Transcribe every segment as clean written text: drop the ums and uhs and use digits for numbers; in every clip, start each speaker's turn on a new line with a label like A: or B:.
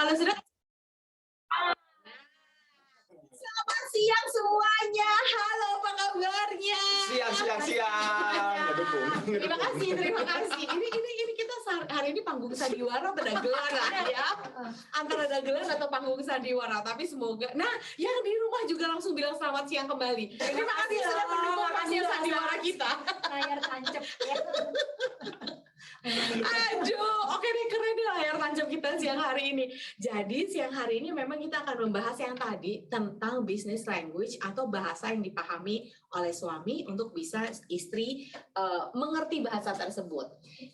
A: Kalau sudah, selamat siang semuanya. Halo, apa kabarnya?
B: Siang.
A: Terima kasih. Ini kita hari ini panggung sandiwara atau dagelan lah ya. Antara dagelan atau panggung sandiwara. Tapi semoga, nah yang di rumah juga langsung bilang selamat siang kembali. Terima kasih sudah mendukung panggung sandiwara kita.
C: Layar tancap ya.
A: Aduh, oke deh, keren nih layar tancap kita siang hari ini. Jadi siang hari ini memang kita akan membahas yang tadi tentang business language atau bahasa yang dipahami oleh suami untuk bisa istri mengerti bahasa tersebut.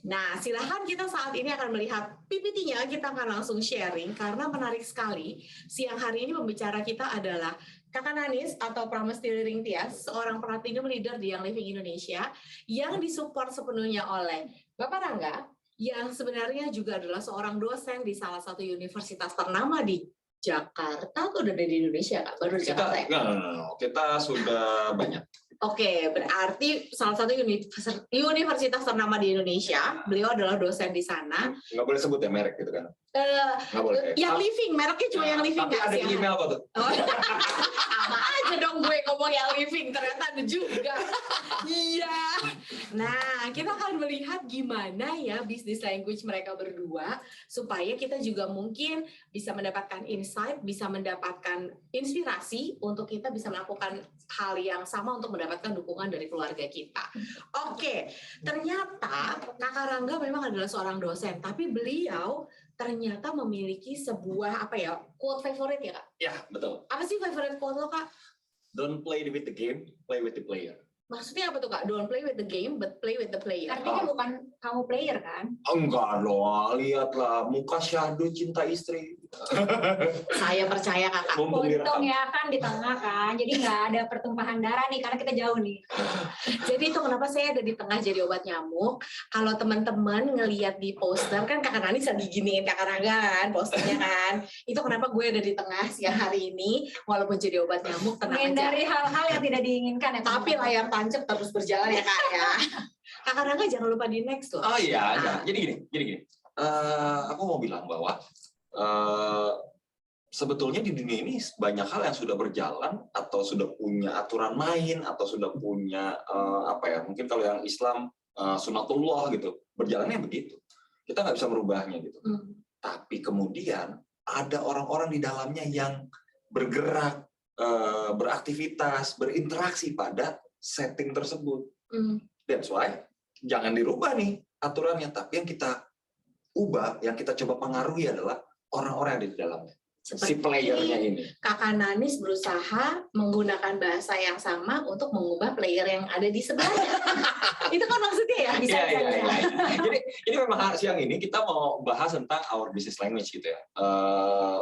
A: Nah, silahkan kita saat ini akan melihat PPT-nya, kita akan langsung sharing karena menarik sekali. Siang hari ini pembicara kita adalah Kakak Nanis atau Pramesti Liring Tias, seorang platinum leader di Young Living Indonesia yang disupport sepenuhnya oleh Bapak Rangga, yang sebenarnya juga adalah seorang dosen di salah satu universitas ternama di Jakarta, atau udah di Indonesia, Kak? Baru di Jakarta ya?
B: Kita sudah banyak.
A: Oke, berarti salah satu universitas ternama di Indonesia, beliau adalah dosen di sana.
B: Nggak boleh sebut ya merek gitu kan? Nggak boleh.
A: Yang living, mereknya cuma yang living.
B: Tapi ada email apa tuh?
A: Oh, sama aja dong gue ngomong yang living, ternyata ada juga. Iya. Nah, kita akan melihat gimana ya bisnis language mereka berdua, supaya kita juga mungkin bisa mendapatkan insight, bisa mendapatkan inspirasi untuk kita bisa melakukan hal yang sama untuk mendapatkan dukungan dari keluarga kita. Oke, ternyata Kakak Rangga memang adalah seorang dosen, tapi beliau ternyata memiliki sebuah quote favorit ya, Kak?
B: Ya, betul.
A: Apa sih favorite quote lo, Kak?
B: Don't play with the game, play with the player.
A: Maksudnya apa tuh, Kak? Don't play with the game, but play with the player.
C: Artinya bukan kamu player kan?
B: Enggak dong, lihatlah muka syahdu cinta istri.
A: Saya percaya, Kakak.
C: Untung ya kan di tengah kan, jadi nggak ada pertumpahan darah nih karena kita jauh nih.
A: Jadi itu kenapa saya ada di tengah jadi obat nyamuk. Kalau teman-teman ngelihat di poster kan Kakak Nanis lagi giniin Kakak Rangga kan posternya kan. Itu kenapa gue ada di tengah siang hari ini walaupun jadi obat nyamuk, tenang aja.
C: Menghindari hal-hal yang tidak diinginkan ya.
A: Tapi layar tancap terus berjalan ya, Kak ya. Kakak Rangga jangan lupa di next loh.
B: Oh iya, ya. Jadi gini. Aku mau bilang bahwa sebetulnya di dunia ini banyak hal yang sudah berjalan atau sudah punya aturan main atau sudah punya mungkin kalau yang Islam sunatullah gitu, berjalannya begitu. Kita nggak bisa merubahnya gitu. Tapi kemudian ada orang-orang di dalamnya yang bergerak, beraktivitas, berinteraksi pada setting tersebut. That's why jangan dirubah nih aturannya, tapi yang kita ubah, yang kita coba pengaruhi adalah orang-orang yang ada di dalamnya. Si playernya ini. Kakak
A: Nanis berusaha menggunakan bahasa yang sama untuk mengubah player yang ada di sebelahnya. Itu kan maksudnya ya? Bisa.
B: Jadi memang siang ini kita mau bahas tentang our business language gitu ya.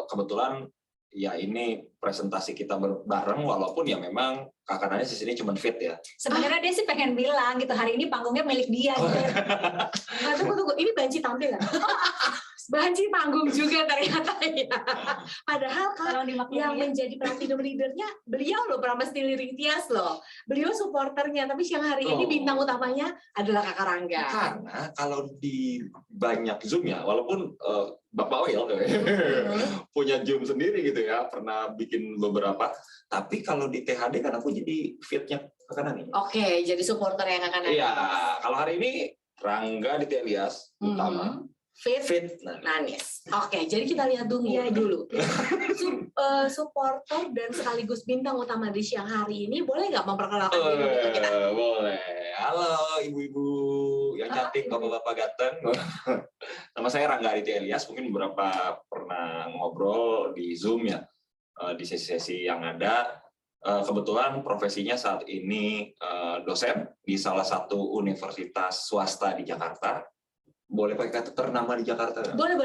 B: Kebetulan ya ini presentasi kita bareng, walaupun ya memang Kakak Nanis di sini cuma fit ya.
C: Sebenarnya dia sih pengen bilang gitu, hari ini panggungnya milik dia. Gitu.
A: Tunggu, ini banci tampil nggak? Banci panggung juga ternyata ya. Padahal kan yang menjadi platinum leadernya beliau loh, Pramesti Liring Tias loh. Beliau supporternya, tapi siang hari ini bintang utamanya adalah Kakak Rangga.
B: Karena kalau di banyak Zoom ya, walaupun Bapak Oil punya Zoom sendiri gitu ya, pernah bikin beberapa. Tapi kalau di THD kan aku jadi fitnya Kakak Nanis.
A: Oke, jadi supporter yang Kakak Nanis.
B: Iya, kalau hari ini Rangga di Tias utama. Fit
A: Nanis. Oke, jadi kita lihat dulu. Supporter dan sekaligus bintang utama di siang hari ini, boleh nggak memperkenalkan diri kita?
B: Boleh. Halo ibu-ibu yang cantik, bapak-bapak ganteng. Nama saya Rangga Aditya Elias. Mungkin beberapa pernah ngobrol di Zoom ya, di sesi-sesi yang ada. Kebetulan profesinya saat ini dosen di salah satu universitas swasta di Jakarta. Boleh pakai kata ternama di Jakarta?
A: Boleh.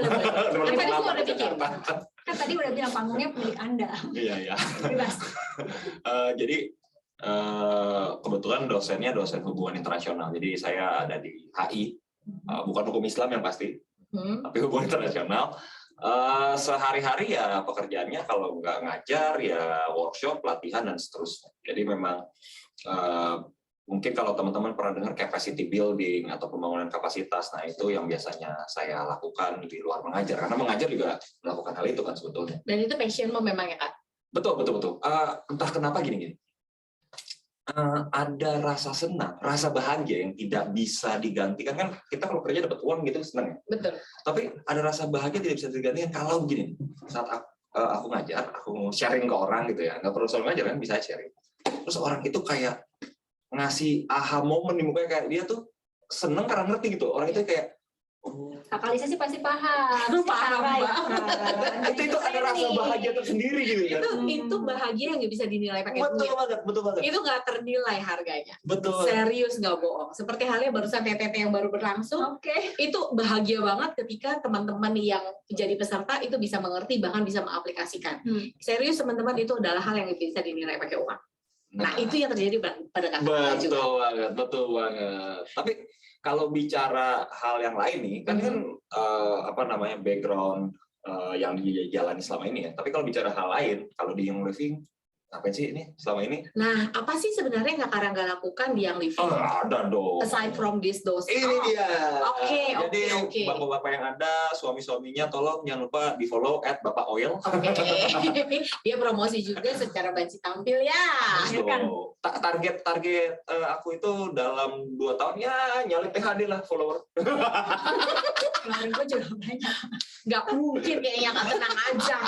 C: Kan tadi udah bilang panggungnya milik Anda.
B: Iya.
C: Bebas.
B: Jadi kebetulan dosennya dosen hubungan internasional. Jadi saya ada di HI, bukan hukum Islam yang pasti, tapi hubungan internasional. Sehari-hari ya pekerjaannya kalau nggak ngajar ya workshop, pelatihan dan seterusnya. Jadi memang Mungkin kalau teman-teman pernah dengar capacity building atau pembangunan kapasitas, nah itu yang biasanya saya lakukan di luar mengajar. Karena mengajar juga melakukan hal itu kan sebetulnya.
A: Dan itu passionmu memang ya Kak?
B: Betul. Entah kenapa gini. Ada rasa senang, rasa bahagia yang tidak bisa digantikan. Kan kita kalau kerja dapat uang gitu senang ya.
A: Betul.
B: Tapi ada rasa bahagia tidak bisa digantikan kalau begini. Saat aku ngajar, aku sharing ke orang gitu ya. Nggak perlu soal ngajar kan, bisa sharing. Terus orang itu kayak ngasih aha moment di mukanya, kayak dia tuh seneng karena ngerti gitu. Orang itu kayak
C: Kak Lisa sih pasti paham.
A: Paham banget.
B: itu ada rasa bahagia tersendiri gitu ya.
A: Itu bahagia yang nggak bisa dinilai pakai duit.
B: Betul banget.
A: Itu nggak ternilai harganya.
B: Betul.
A: Serius nggak bohong. Seperti halnya barusan TTT yang baru berlangsung. Itu bahagia banget ketika teman-teman yang jadi peserta itu bisa mengerti bahkan bisa mengaplikasikan. Serius teman-teman, itu adalah hal yang bisa dinilai pakai uang. Nah, itu yang terjadi pada kakak juga.
B: Betul banget. Tapi kalau bicara hal yang lain nih, kan background yang dijalani selama ini ya. Tapi kalau bicara hal lain, kalau di Young Living, ngapain sih ini selama ini?
A: Nah, apa sih sebenarnya yang Kak Rangga lakukan di Young Living?
B: Ada dong.
A: Aside from those.
B: Ini dia.
A: Oke.
B: Bapak-bapak yang ada, suami-suaminya tolong jangan lupa di-follow @bapakoil.
A: Oke. Dia promosi juga secara banci tampil ya.
B: Target aku itu dalam 2 tahun ya nyalip PHD lah follower.
C: Kemarin gue juga banyak.
A: Nggak mungkin kayaknya, Kak, tenang aja.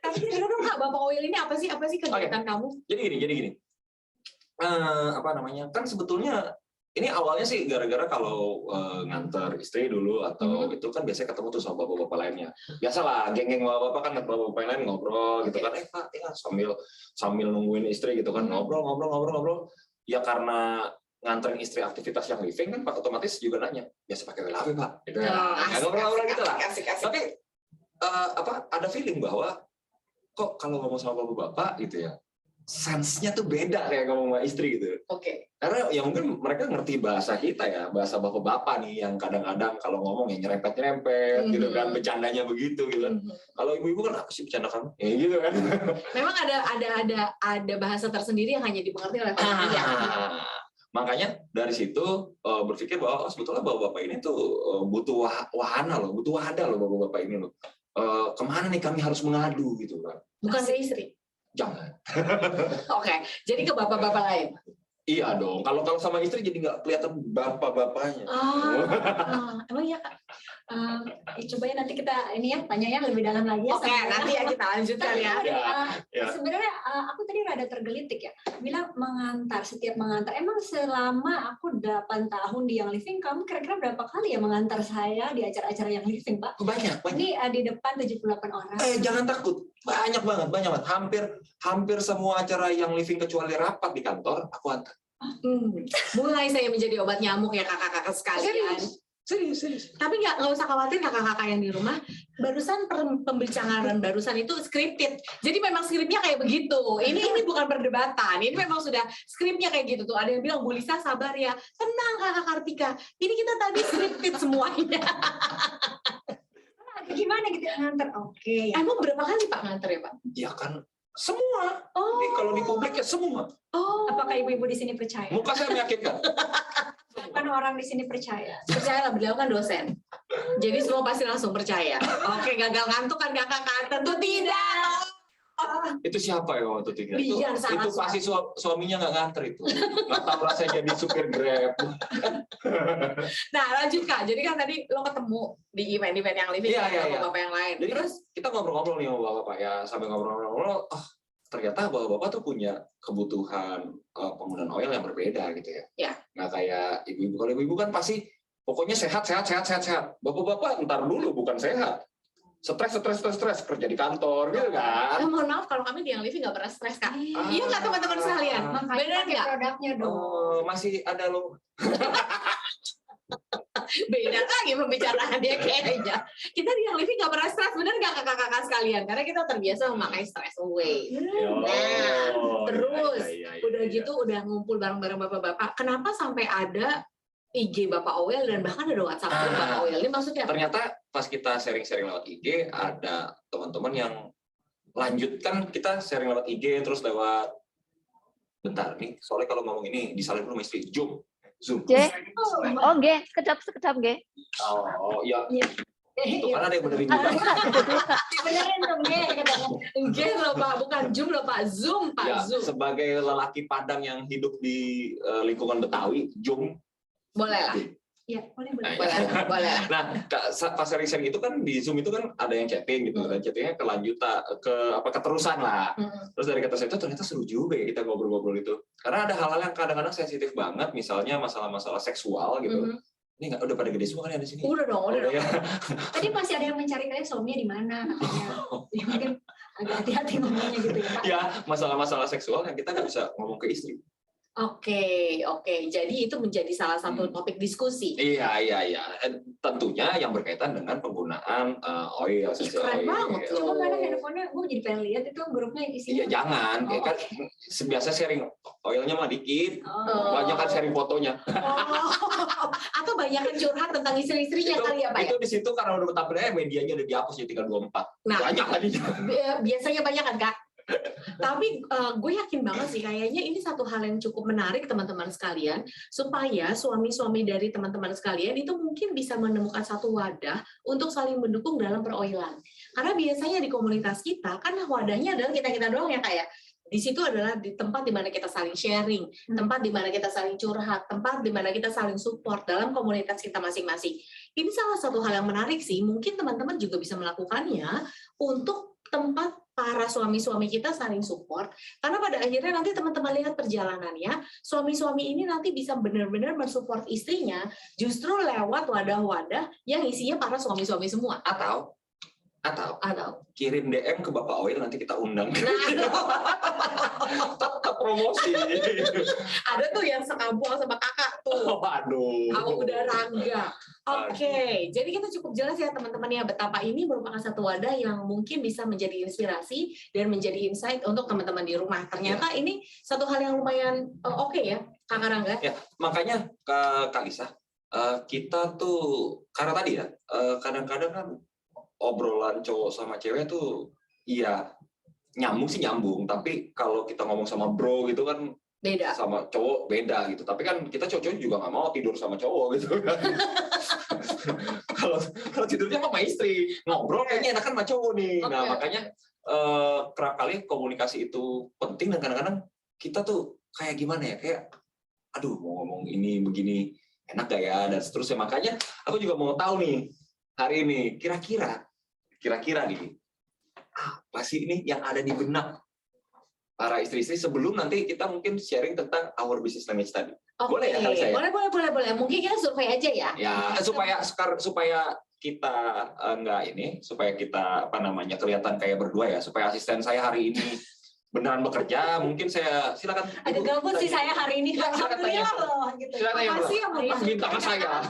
A: Tapi dulu dong Kak, Bapak Oil ini apa sih kegiatan kamu?
B: Jadi gini. Kan sebetulnya ini awalnya sih gara-gara kalau nganter istri dulu atau itu kan biasanya ketemu tuh sama bapak-bapak lainnya. Biasalah geng-geng bapak-bapak kan bapak-bapak lain ngobrol gitu kan. Pak, ya sambil nungguin istri gitu kan, ngobrol. Ya karena nganterin istri aktivitas yang living kan Pak otomatis juga nanya, biasa pakai WLAP Pak? Gitu kan. Ngobrol gitu lah. Tapi ada feeling bahwa kok kalau ngomong sama bapak-bapak gitu ya, sense-nya tuh beda kayak ngomong sama istri gitu.
A: Oke.
B: Karena ya mungkin mereka ngerti bahasa kita ya, bahasa bapak-bapak nih yang kadang-kadang kalau ngomong ya nyerempet-nyerempet gitu kan, bercandanya begitu gitu kan. Kalau ibu-ibu kan apa sih bercanda kamu? Ya gitu kan.
A: Memang ada bahasa tersendiri yang hanya dimengerti oleh panitia.
B: Makanya dari situ berpikir bahwa sebetulnya bapak-bapak ini tuh butuh wahana loh, butuh wadah loh bapak-bapak ini loh. Kemana nih kami harus mengadu gitu kan?
A: Bukan ke istri.
B: Jangan.
A: Oke, jadi ke bapak-bapak lain.
B: Iya dong. Kalau sama istri jadi nggak kelihatan bapak-bapaknya.
A: Emang iya Kak?
C: Coba ya nanti kita tanya ya lebih dalam lagi.
A: Oke, nanti ya kita lanjutkan ya.
C: Sebenarnya aku tadi rada tergelitik ya. Bilang setiap mengantar. Emang selama aku 8 tahun di Young Living, kamu kira-kira berapa kali ya mengantar saya di acara-acara Young Living, Pak?
B: Banyak.
C: Ini di depan 78 orang.
B: Jangan takut. Banyak banget. Hampir semua acara Young Living kecuali rapat di kantor, aku antar.
A: Mulai saya menjadi obat nyamuk ya kakak-kakak sekalian.
B: Serius.
A: Tapi nggak usah khawatir kakak-kakak yang di rumah. Barusan pembicaraan barusan itu scripted. Jadi memang skripnya kayak begitu. Ini bukan perdebatan. Ini memang sudah skripnya kayak gitu tuh. Ada yang bilang, Bu Lisa sabar ya. Tenang Kakak Kartika. Ini kita tadi scripted semuanya.
C: Gimana gitu nganter? Oke.
A: Emang berapa kali Pak nganter ya Pak?
B: Ya kan semua. Ini kalau di publik ya semua.
C: Apakah ibu-ibu di sini percaya?
B: Muka saya meyakinkan.
C: Kan orang di sini percaya.
A: Percayalah, beliau kan dosen. Jadi semua pasti langsung percaya. Oke, gagal ngantuk kan kakak kan? Tentu tidak.
B: Itu siapa ya waktu itu?
A: Itu
B: pasti suaminya nggak nganter itu. Nggak tahu rasanya jadi supir Grab.
A: Nah lanjut Kak, jadi kan tadi lo ketemu di event-event yang living sama bapak yang lain.
B: Jadi terus kita ngobrol-ngobrol nih sama bapak ya, sambil ngobrol-ngobrol, ternyata bapak-bapak tuh punya kebutuhan penggunaan oil yang berbeda gitu ya.
A: Ya.
B: Nggak kayak ibu-ibu. Kalau ibu-ibu kan pasti pokoknya sehat. Bapak-bapak ntar dulu bukan sehat. Stres kerja di kantor gitu kan.
A: Mohon maaf kalau kami di Young Living nggak pernah stres Kak. Iya nggak teman-teman sekalian? Benar nggak?
C: Produknya dong.
B: Masih ada loh.
A: Beda lagi pembicaraannya kayaknya. Kita di Young Living nggak pernah stres, benar nggak kakak-kakak sekalian? Karena kita terbiasa memakai stress away. Terus udah gitu udah ngumpul bareng-bareng bapak-bapak. Kenapa sampai ada IG Bapak Oil dan bahkan ada WhatsApp Bapak Oil? Ini maksudnya apa?
B: Ternyata pas kita sharing-sharing lewat IG ada teman-teman yang lanjutkan kita sharing lewat IG terus lewat bentar nih, soalnya kalau ngomong ini disalin dulu sama istri. Zoom.
D: J. Oh, G. Sekejap, G.
B: Oh, ya.
C: Iya.
B: Itu kan ada yang benerin juga.
C: Benerin dong, Ge, katanya.
A: Enggak loh Pak, bukan Zoom loh Pak, Zoom Pak,
B: Ya,
A: Zoom.
B: sebagai lelaki Padang yang hidup di lingkungan Betawi, Zoom.
A: Boleh lah.
C: Ya, boleh.
A: Boleh.
B: Nah, pas sharing itu kan di Zoom itu kan ada yang chatting gitu, dan chattingnya kelanjutan, keterusan lah. Terus dari keterusan itu ternyata seru juga ya kita ngobrol-ngobrol itu. Karena ada hal-hal yang kadang-kadang sensitif banget, misalnya masalah-masalah seksual gitu. Ini udah pada gede semua kan ya di sini?
A: Udah dong.
B: Ya.
C: Tadi masih ada yang mencari kayak suaminya di mana katanya. Ya, mungkin agak hati-hati ngomongnya gitu ya, Pak.
B: Ya, masalah-masalah seksual yang kita nggak bisa ngomong ke istri.
A: Oke. Jadi itu menjadi salah satu topik diskusi.
B: Iya. Tentunya yang berkaitan dengan penggunaan oil, essential
A: Keren
B: oil.
A: banget loh.
C: Cuma kadang handphonenya gue jadi pengen lihat itu grupnya isinya.
B: Iya, jangan.
C: Oh,
B: Kan biasa sharing oilnya mah dikit, banyak kan sharing fotonya.
A: Atau banyak curhat tentang istri-istrinya kali ya Pak ya?
B: Itu di situ karena udah tampilnya medianya udah dihapus jadi tinggal 24.
A: Nah,
B: Banyak tadi.
A: biasanya banyak kan Kak? Tapi gue yakin banget sih kayaknya ini satu hal yang cukup menarik teman-teman sekalian, supaya suami-suami dari teman-teman sekalian itu mungkin bisa menemukan satu wadah untuk saling mendukung dalam peroilan. Karena biasanya di komunitas kita kan wadahnya adalah kita-kita doang ya Kak ya. Di situ adalah di tempat di mana kita saling sharing, tempat di mana kita saling curhat, tempat di mana kita saling support dalam komunitas kita masing-masing. Ini salah satu hal yang menarik sih, mungkin teman-teman juga bisa melakukannya untuk tempat para suami-suami kita saling support, karena pada akhirnya nanti teman-teman lihat perjalanannya, suami-suami ini nanti bisa benar-benar mensupport istrinya justru lewat wadah-wadah yang isinya para suami-suami semua.
B: Atau kirim DM ke Bapak Oil, nanti kita undang. Tetap promosi.
A: Ada tuh yang sekampung sama kakak tuh.
B: Waduh.
A: Aku udah rangga. Oke, jadi kita cukup jelas ya teman-teman ya betapa ini merupakan satu wadah yang mungkin bisa menjadi inspirasi dan menjadi insight untuk teman-teman di rumah. Ternyata ini satu hal yang lumayan oke ya, Kak Rangga.
B: Ya, makanya Kak Lisa, kita tuh karena tadi ya, kadang-kadang kan obrolan cowok sama cewek tuh iya nyambung, tapi kalau kita ngomong sama bro gitu kan
A: Beda.
B: sama cowok beda gitu. Tapi kan kita cowok juga nggak mau tidur sama cowok gitu kan. Kalau tidurnya sama istri, ngobrol kayaknya enakan sama cowok nih. Nah, makanya kerap kali komunikasi itu penting, dan kadang-kadang kita tuh kayak gimana ya, kayak aduh mau ngomong ini begini enak gak ya, dan seterusnya. Makanya aku juga mau tahu nih hari ini kira-kira nih apa sih ini yang ada di benak para istri-istri sebelum nanti kita mungkin sharing tentang our business language tadi. Boleh ya kali saya?
A: Boleh. Mungkin kita survei aja ya.
B: Ya, supaya kita supaya kita kelihatan kayak berdua ya, supaya asisten saya hari ini beneran bekerja, mungkin saya silakan.
C: Ada gabut sih saya hari ini. Alhamdulillah loh gitu.
B: Silakan ya,
A: Makasih ya, Bu.
B: bintang saya.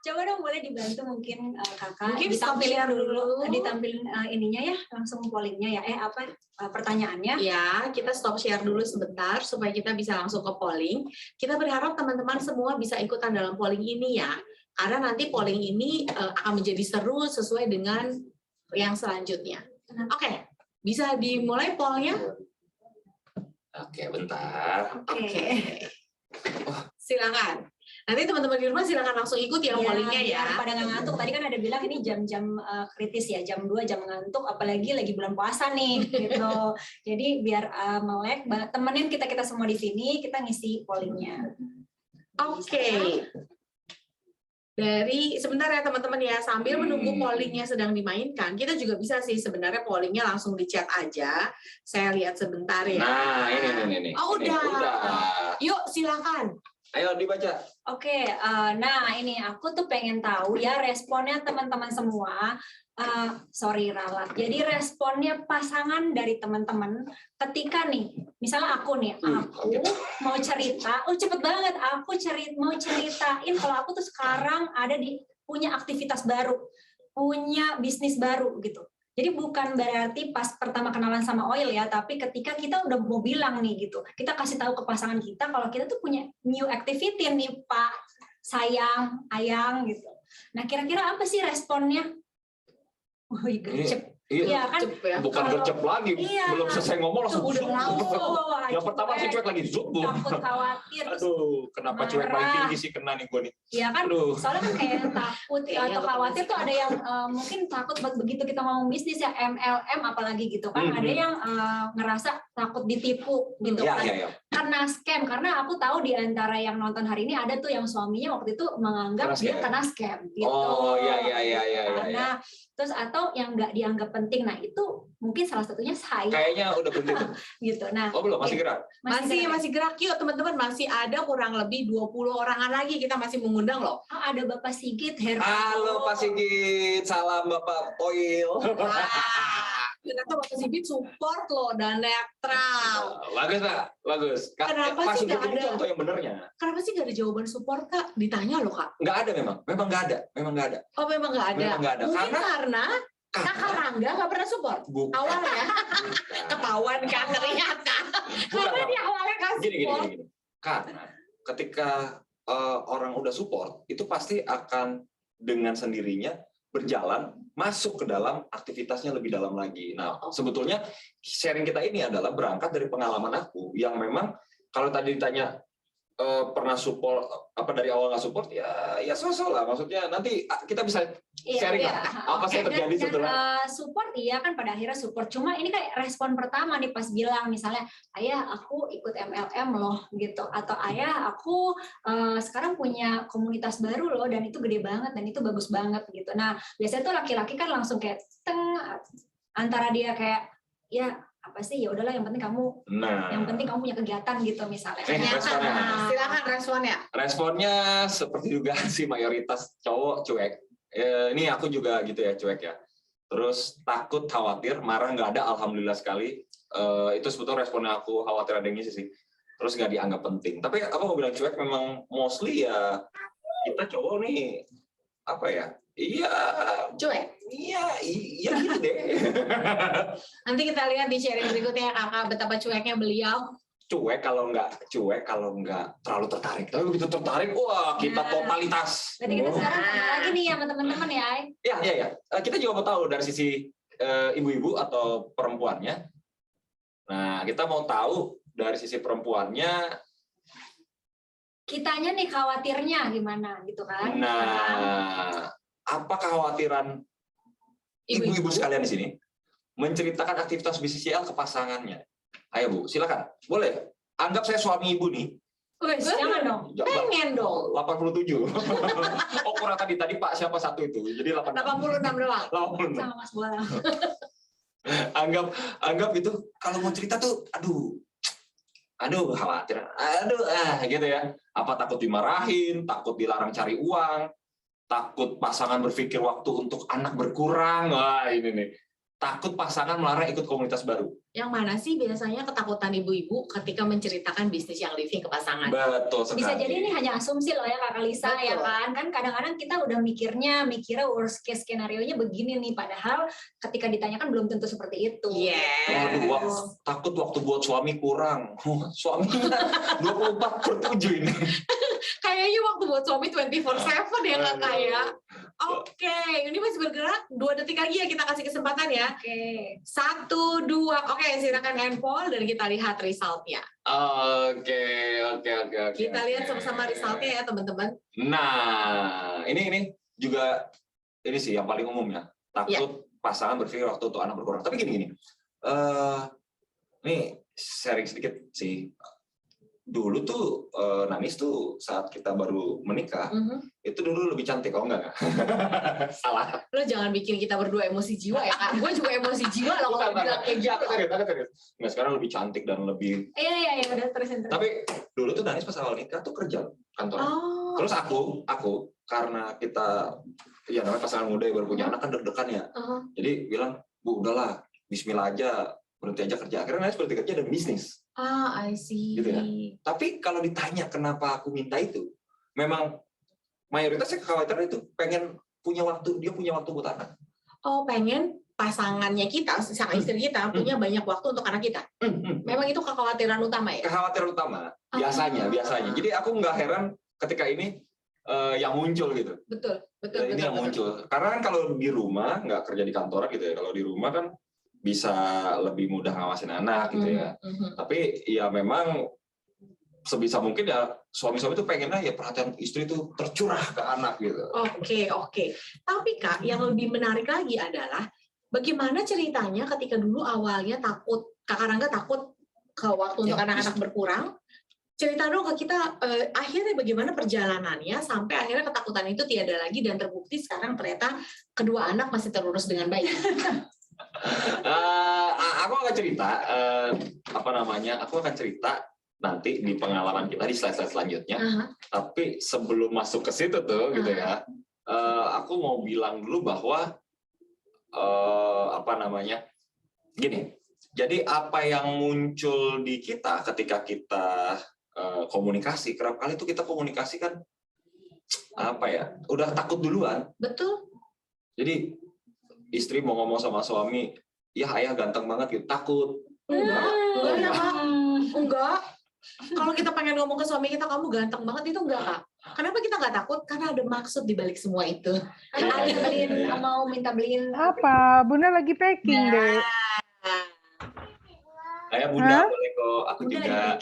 C: Coba dong boleh dibantu mungkin kakak.
A: Mungkin
C: ditampilin
A: dulu.
C: ditampilin ininya ya, langsung pollingnya ya. Pertanyaannya.
A: Ya, kita stop share dulu sebentar supaya kita bisa langsung ke polling. Kita berharap teman-teman semua bisa ikutan dalam polling ini ya. Karena nanti polling ini akan menjadi seru sesuai dengan yang selanjutnya. Oke, bisa dimulai pollnya?
B: Oke, bentar.
A: Oke. Silakan. Nanti teman-teman di rumah silakan langsung ikut ya pollingnya ya.
C: Pada nggak ngantuk. Tadi kan ada bilang ini jam-jam kritis ya, jam 2 jam ngantuk, apalagi lagi bulan puasa nih gitu. Jadi biar melek, temenin kita semua di sini, kita ngisi pollingnya.
A: Oke. Dari sebentar ya teman-teman ya, sambil menunggu pollingnya sedang dimainkan, kita juga bisa sih sebenarnya pollingnya langsung di chat aja. Saya lihat sebentar ya.
B: Nah, ini.
A: Oh,
B: Ini,
A: udah. Yuk silakan.
B: Ayo dibaca.
C: Oke, nah ini aku tuh pengen tahu ya responnya teman-teman semua. Sorry Ralat. Jadi responnya pasangan dari teman-teman ketika nih, misalnya aku mau cerita, cepet banget aku mau ceritain kalau aku tuh sekarang punya aktivitas baru, punya bisnis baru gitu. Jadi bukan berarti pas pertama kenalan sama Oil ya, tapi ketika kita udah mau bilang nih gitu, kita kasih tahu ke pasangan kita kalau kita tuh punya new activity nih Pak, sayang, ayang gitu. Nah kira-kira apa sih responnya? Wih, gercep. Iya kan?
A: Cep ya.
B: Bukan
C: Kalau-
B: gercep lagi,
C: Iya.
B: belum selesai ngomong langsung
A: Udah
B: zut.
A: langsung.
B: Yang pertama sih cuek lagi zut.
C: Takut khawatir. terus
B: Aduh, kenapa cuek paling
C: marah.
B: tinggi sih kena nih gue nih.
C: Iya kan?
B: Aduh.
C: Soalnya kan kayak takut
A: Iya,
C: atau
A: betul
C: khawatir
A: sih.
C: tuh ada yang mungkin takut begitu kita mau bisnis ya MLM apalagi gitu kan.
B: Mhm.
C: Ada yang ngerasa takut ditipu gitu
B: Iya,
C: kan.
B: iya, iya.
C: Kena scam karena aku tahu di antara yang nonton hari ini ada tuh yang suaminya waktu itu menganggap
B: Kena
C: dia
B: scam.
C: kena scam gitu.
B: Oh, iya.
C: Karena terus atau yang nggak dianggap penting. Nah, itu mungkin salah satunya saya
B: Kayaknya udah berhenti tuh.
C: gitu. Nah,
B: Oh, belum, masih gerak.
A: Masih gerak yuk teman-teman, masih ada kurang lebih 20 orangan lagi kita masih mengundang loh.
C: Oh, ada Bapak Sigit Hermanto.
B: Halo Pak Sigit, salam Bapak Oil.
A: Wah, ternyata Bapak Sigit support loh dan netral.
B: Bagus Pak, bagus.
A: Kenapa
B: Pak
A: sih
B: Sigit
A: nggak
B: ini
A: ada?
B: contoh yang benernya.
A: Kenapa sih gak ada jawaban support Kak? Ditanya loh Kak.
B: Nggak ada memang nggak ada,
A: Oh memang gak ada.
B: Memang nggak ada.
A: Mungkin karena Kakak
B: Karena
A: Rangga gak pernah support.
B: bukan.
A: Awalnya ketahuan kan ternyata. Karena dia awalnya gak
B: Gini.
A: support.
B: Karena ketika orang udah support, itu pasti akan dengan sendirinya berjalan masuk ke dalam aktivitasnya lebih dalam lagi. Nah,
A: Oh.
B: sebetulnya sharing kita ini adalah berangkat dari pengalaman aku yang memang kalau tadi ditanya pernah support apa dari awal nggak support ya sosok lah, maksudnya nanti kita bisa sharing
C: Iya.
B: lah apa sih yang terjadi sebenarnya.
C: Support iya kan pada akhirnya support. Cuma ini kayak respon pertama nih pas bilang misalnya, ayah aku ikut MLM loh gitu. Atau ayah aku sekarang punya komunitas baru loh dan itu gede banget dan itu bagus banget gitu. Nah biasanya tuh laki-laki kan langsung kayak antara dia kayak ya apa sih ya udahlah yang penting kamu kamu punya kegiatan gitu misalnya.
B: Responnya.
A: Silakan responnya.
B: Responnya seperti juga si mayoritas cowok cuek. Ini aku juga gitu ya cuek ya. Terus takut, khawatir, marah nggak ada, alhamdulillah sekali. Itu sebetulnya responnya aku khawatir ada yang ngisi sih. Terus nggak dianggap penting. Tapi apa mau bilang cuek memang mostly ya kita cowok nih apa ya? Iya gitu deh.
A: Nanti kita lihat di sharing berikutnya Kakak betapa cueknya beliau.
B: Cuek kalau nggak terlalu tertarik. Tapi begitu tertarik, wah kita totalitas.
C: Berarti kita sekarang sama lagi nih sama teman-teman ya. Ay.
B: Ya. Kita juga mau tahu dari sisi ibu-ibu atau perempuannya. Nah, kita mau tahu dari sisi perempuannya.
C: Kitanya nih khawatirnya gimana gitu kan?
B: Nah, apa kekhawatiran ibu-ibu sekalian di sini menceritakan aktivitas bisnisnya ke pasangannya? Ayo Bu, silakan. Boleh. Anggap saya suami ibu nih.
C: Wes, jangan dong.
A: Pengen dong.
B: 87. Oh, kurang tadi Pak siapa satu itu? Jadi
A: 86 doang.
B: 86.
C: Sama Mas Bola.
B: Anggap itu kalau mau cerita tuh aduh khawatir, gitu ya. Apa takut dimarahin, takut dilarang cari uang, takut pasangan berpikir waktu untuk anak berkurang, wah ini nih. Takut pasangan melarang ikut komunitas baru.
A: Yang mana sih biasanya ketakutan ibu-ibu ketika menceritakan bisnis yang living ke pasangan?
B: Betul sekali.
C: Bisa jadi ini hanya asumsi loh ya Kakak Lisa.
A: Betul.
C: Ya kan? Kan kadang-kadang kita udah mikirnya worst case skenario-nya begini nih, padahal ketika ditanyakan belum tentu seperti itu.
B: Waduh, takut waktu buat suami kurang. Suaminya 24/7 ini.
A: Kayaknya waktu buat suami 24/7 ya Kakak ya. Oke, ini masih bergerak. 2 detik lagi ya kita kasih kesempatan ya.
C: Oke.
A: 1, 2. Oke, silakan handphone dan kita lihat resultnya.
B: Oke.
A: Kita lihat sama-sama resultnya ya teman-teman.
B: Nah, ini juga ini sih yang paling umum ya. Takut pasangan berpikir waktu untuk anak berkurang. Tapi gini. Nih sharing sedikit sih. Dulu tuh Nanis tuh saat kita baru menikah, itu dulu lebih cantik, enggak? Salah.
A: Lo jangan bikin kita berdua emosi jiwa ya Kak. Gue juga emosi jiwa loh kalau bilang kayak gitu.
B: Nah, sekarang lebih cantik dan lebih.
C: Iya, udah terusin.
B: Tapi dulu tuh Nanis pas awal nikah tuh kerja kantor.
A: Oh.
B: Terus aku karena kita ya namanya pasangan muda baru punya anak kan deg-degan ya. Jadi bilang, Bu udahlah, Bismillah aja, berhenti aja kerja. Akhirnya Nanis berhenti kerja dan bisnis.
A: I see.
B: Gitu ya. Tapi kalau ditanya kenapa aku minta itu, memang mayoritasnya kekhawatiran itu pengen dia punya waktu buat anak.
A: Oh, pengen pasangannya kita, sang istri kita punya banyak waktu untuk anak kita. Memang itu kekhawatiran utama ya?
B: Kekhawatiran utama biasanya. Jadi aku nggak heran ketika ini yang muncul gitu.
A: Betul.
B: Ini yang muncul. Karena kan kalau di rumah nggak kerja di kantoran gitu ya. Kalau di rumah kan bisa lebih mudah ngawasin anak gitu ya. Tapi ya memang sebisa mungkin ya suami-suami itu pengennya ya perhatian istri itu tercurah ke anak gitu.
A: Oke. Tapi Kak, yang lebih menarik lagi adalah bagaimana ceritanya ketika dulu awalnya takut, Kak Rangga takut ke waktu untuk anak-anak berkurang. Cerita dong ke kita akhirnya bagaimana perjalanannya sampai akhirnya ketakutan itu tiada lagi dan terbukti sekarang ternyata kedua anak masih terurus dengan baik.
B: Aku akan cerita aku akan cerita nanti di pengalaman kita di slide-slide selanjutnya. Tapi sebelum masuk ke situ tuh gitu ya, aku mau bilang dulu bahwa gini. Jadi apa yang muncul di kita ketika kita komunikasi, kerap kali itu kita komunikasi kan udah takut duluan.
A: Betul.
B: Jadi istri mau ngomong sama suami, ya ayah ganteng banget gitu, takut.
A: Enggak. Kalau kita pengen ngomong ke suami kita, kamu ganteng banget, itu enggak, Kak. Kenapa kita nggak takut? Karena ada maksud di balik semua itu.
C: Karena mau minta beliin
E: apa? Bunda lagi packing deh.
B: Ayah Bunda boleh kok, aku
C: Bunda
B: juga.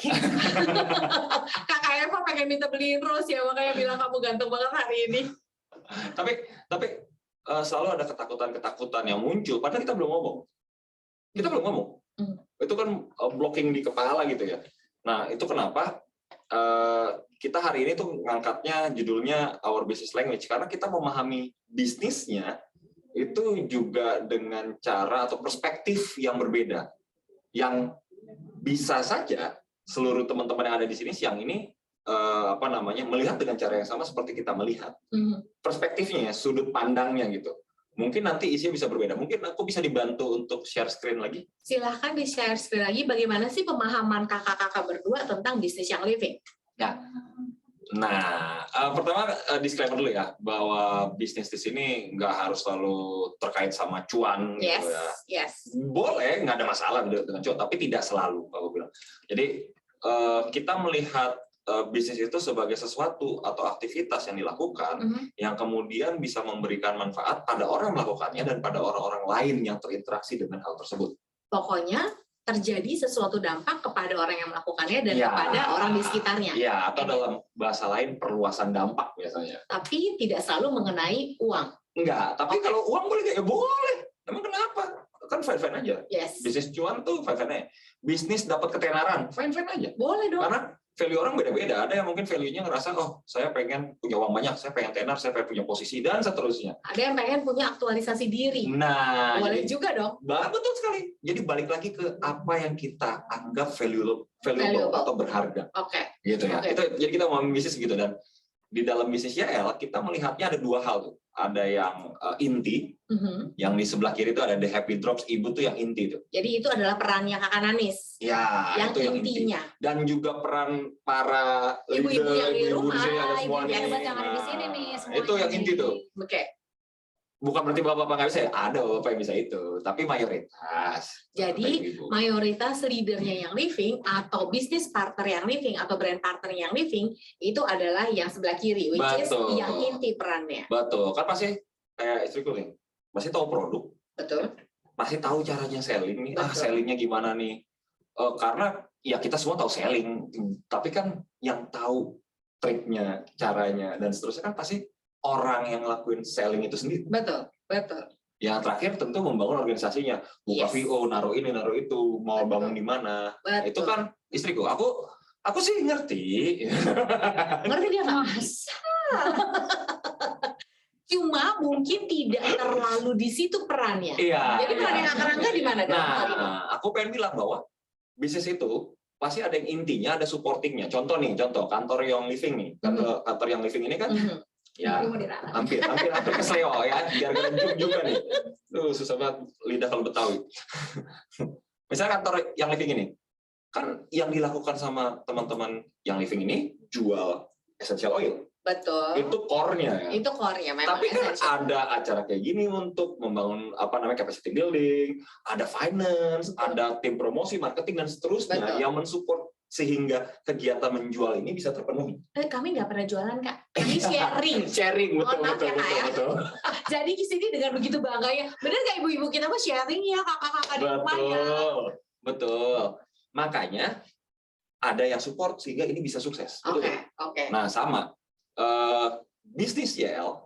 A: Kakak Eva pengen minta beliin rose ya, makanya bilang kamu ganteng banget hari ini.
B: Tapi selalu ada ketakutan-ketakutan yang muncul, padahal kita belum ngomong. Itu kan blocking di kepala gitu ya. Nah, itu kenapa kita hari ini tuh ngangkatnya judulnya Our Business Language, karena kita memahami bisnisnya itu juga dengan cara atau perspektif yang berbeda. Yang bisa saja seluruh teman-teman yang ada di sini siang ini melihat dengan cara yang sama seperti kita melihat. Perspektifnya, sudut pandangnya gitu. Mungkin nanti isinya bisa berbeda. Mungkin aku bisa dibantu untuk share screen lagi.
A: Silahkan di-share screen lagi bagaimana sih pemahaman kakak-kakak berdua tentang bisnis yang living.
B: Ya. Nah, pertama disclaimer dulu ya, bahwa bisnis di sini nggak harus selalu terkait sama cuan gitu ya.
A: Yes.
B: Boleh, nggak ada masalah dengan cuan, tapi tidak selalu, aku bilang. Jadi kita melihat bisnis itu sebagai sesuatu atau aktivitas yang dilakukan yang kemudian bisa memberikan manfaat pada orang yang melakukannya dan pada orang-orang lain yang terinteraksi dengan hal tersebut.
A: Pokoknya terjadi sesuatu dampak kepada orang yang melakukannya dan kepada orang di sekitarnya.
B: Ya, atau dalam bahasa lain perluasan dampak biasanya.
A: Tapi tidak selalu mengenai uang.
B: Enggak, tapi kalau uang boleh nggak? Ya boleh. Emang kenapa? Kan fine-fine aja.
A: Yes.
B: Bisnis cuan tuh fine-fine aja. Bisnis dapat ketenaran, fine-fine aja.
A: Boleh dong.
B: Karena value orang beda-beda. Ada yang mungkin value-nya ngerasa, oh saya pengen punya uang banyak, saya pengen tenar, saya pengen punya posisi, dan seterusnya.
A: Ada yang pengen punya aktualisasi diri.
B: Nah,
A: boleh juga dong.
B: Betul sekali. Jadi balik lagi ke apa yang kita anggap valuable atau berharga.
A: Oke.
B: Gitu ya. Jadi kita mau bisnis gitu, dan di dalam bisnis YL kita melihatnya ada dua hal tuh. Ada yang inti, yang di sebelah kiri itu ada The Happy Drops, ibu tuh yang inti tuh.
A: Jadi itu adalah perannya Kakak Nanis.
B: Ya,
A: yang
B: itu yang
A: intinya.
B: Inti. Dan juga peran para
A: ibu-ibu yang di rumah,
C: ibu yang ada di sini nih.
B: Itu yang inti tuh.
A: Oke.
B: Bukan berarti bapak-bapak nggak bisa, ada bapak yang bisa itu, tapi mayoritas.
A: Jadi mayoritas leadernya yang living atau bisnis partner yang living atau brand partner yang living itu adalah yang sebelah kiri, which is yang inti perannya.
B: Betul, kan pasti kayak istriku nih, pasti tahu produk.
A: Betul.
B: Pasti tahu caranya selling nih, sellingnya gimana nih. Karena ya kita semua tahu selling, tapi kan yang tahu triknya, caranya, dan seterusnya kan pasti orang yang ngelakuin selling itu sendiri.
A: Betul.
B: Yang terakhir tentu membangun organisasinya, buka VO, naruh ini, naruh itu, mau bangun di mana. Itu kan istriku. Aku sih ngerti.
A: Ngerti dia Mas. Cuma mungkin tidak terlalu di situ perannya.
B: Iya.
A: Jadi perannya Kak Rangga di mana?
B: Nah, aku pengen bilang bahwa bisnis itu pasti ada yang intinya, ada supportingnya. Contoh kantor yang living nih. Kantor yang living ini kan ya hampir kesleo ya, biar kerencung juga nih. Susah banget lidah kalau Betawi. Misalnya kantor yang living ini, kan yang dilakukan sama teman-teman yang living ini jual essential oil.
A: Betul.
B: Itu core-nya ya.
A: Itu core-nya memang
B: Tapi kan
A: essential.
B: ada acara kayak gini untuk membangun capacity building, ada finance,
A: Betul.
B: ada tim promosi, marketing dan seterusnya
A: Betul.
B: yang mensupport sehingga kegiatan menjual ini bisa terpenuhi.
A: Kami nggak pernah jualan, Kak. Kami sharing.
B: Sharing, betul,
A: Mohon maaf
B: betul,
A: ya, Kak,
B: betul,
A: ya.
B: betul.
A: Jadi di sini dengan begitu bangganya, bener nggak ibu-ibu kita mah sharing ya kakak-kakak di rumah ya.
B: Betul, betul. Makanya ada yang support sehingga ini bisa sukses. Betul.
A: Oke.
B: Nah, sama. Bisnis YL,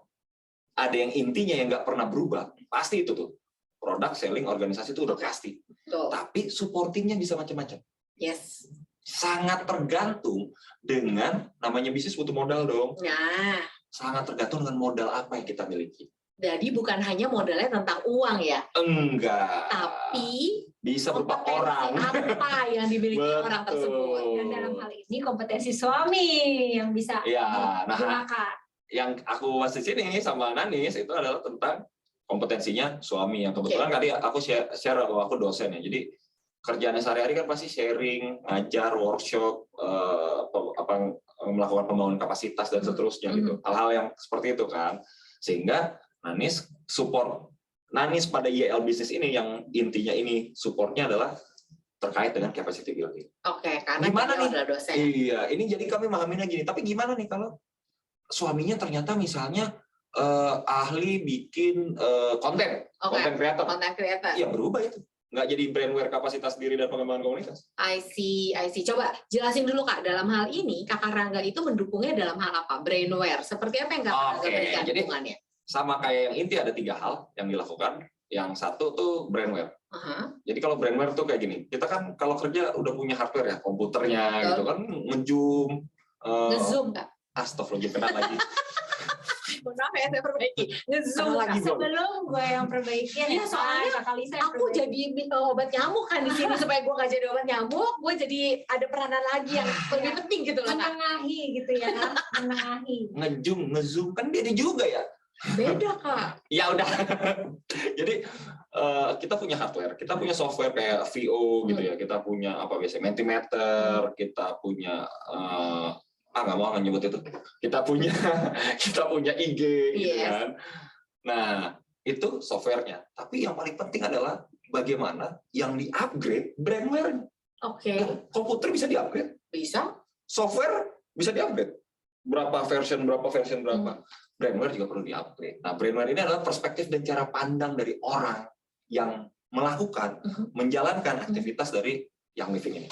B: ada yang intinya yang nggak pernah berubah. Pasti itu tuh. Produk, selling, organisasi itu udah pasti.
A: Betul.
B: Tapi supportingnya bisa macam-macam.
A: Yes.
B: Sangat tergantung dengan namanya bisnis butuh modal dong.
A: Nah,
B: Sangat tergantung dengan modal apa yang kita miliki.
A: jadi bukan hanya modalnya tentang uang ya,
B: Enggak.
A: tapi
B: Bisa berupa
A: kompetensi
B: orang.
A: apa yang dimiliki
B: Betul.
A: orang tersebut.
C: Dan dalam hal ini kompetensi suami yang bisa
B: Ya, nah,
C: digunakan.
B: yang aku bahas di sini sama Nanis itu adalah tentang kompetensinya suami yang kebetulan tadi aku share bahwa aku dosen ya. Jadi kerjaannya sehari-hari kan pasti sharing, ngajar, workshop, melakukan pembangunan kapasitas dan seterusnya gitu. Hal-hal yang seperti itu kan. Sehingga Nanis support Nanis pada YL bisnis ini yang intinya ini supportnya adalah terkait dengan capacity building.
A: Oke, karena
B: Gimana
A: beliau
B: nih?
A: adalah dosen.
B: Iya, ini jadi kami memahaminya gini. Tapi gimana nih kalau suaminya ternyata misalnya ahli bikin konten, konten kreator?
A: Content creator.
B: Iya, berubah itu. Nggak jadi brandware kapasitas diri dan pengembangan komunitas.
A: I see. Coba jelasin dulu Kak, dalam hal ini Kakak Rangga itu mendukungnya dalam hal apa? Brainware. Seperti apa yang Kakak Rangga berikan
B: jadi
A: dukungannya?
B: sama kayak yang inti ada 3 hal yang dilakukan. Yang satu tuh brandware. Jadi kalau brandware tuh kayak gini, kita kan kalau kerja udah punya hardware ya, komputernya gitu kan, nge-zoom.
A: Nge-zoom Kak?
B: Astagfirullah, kenapa lagi?
A: Maaf ya, saya perbaiki. Nge-zoom
B: Lagi,
A: Kak.
B: Bro.
C: Sebelum gue yang perbaiki,
A: Iya, soalnya
C: Kakak Lisa yang
A: Aku
C: perbaiki.
A: jadi obat nyamuk kan di sini supaya gue nggak jadi obat nyamuk, gue jadi ada peranan lagi yang lebih penting gitu loh Kak.
C: menengahi gitu ya, menengahi.
B: Nge-zoom kan beda juga ya.
A: Beda Kak.
B: Ya udah. Jadi kita punya hardware, kita punya software kayak VO gitu ya, kita punya apa biasanya Mentimeter, kita punya nggak mau nyebut itu. Kita punya IG gitu kan. Nah, itu softwarenya. Tapi yang paling penting adalah bagaimana yang di-upgrade brandware.
A: Oke.
B: Komputer bisa di-upgrade,
A: Bisa.
B: software bisa di-upgrade. Berapa version berapa. Brandware juga perlu di-upgrade. Nah, brandware ini adalah perspektif dan cara pandang dari orang yang melakukan, menjalankan aktivitas dari Young Living ini.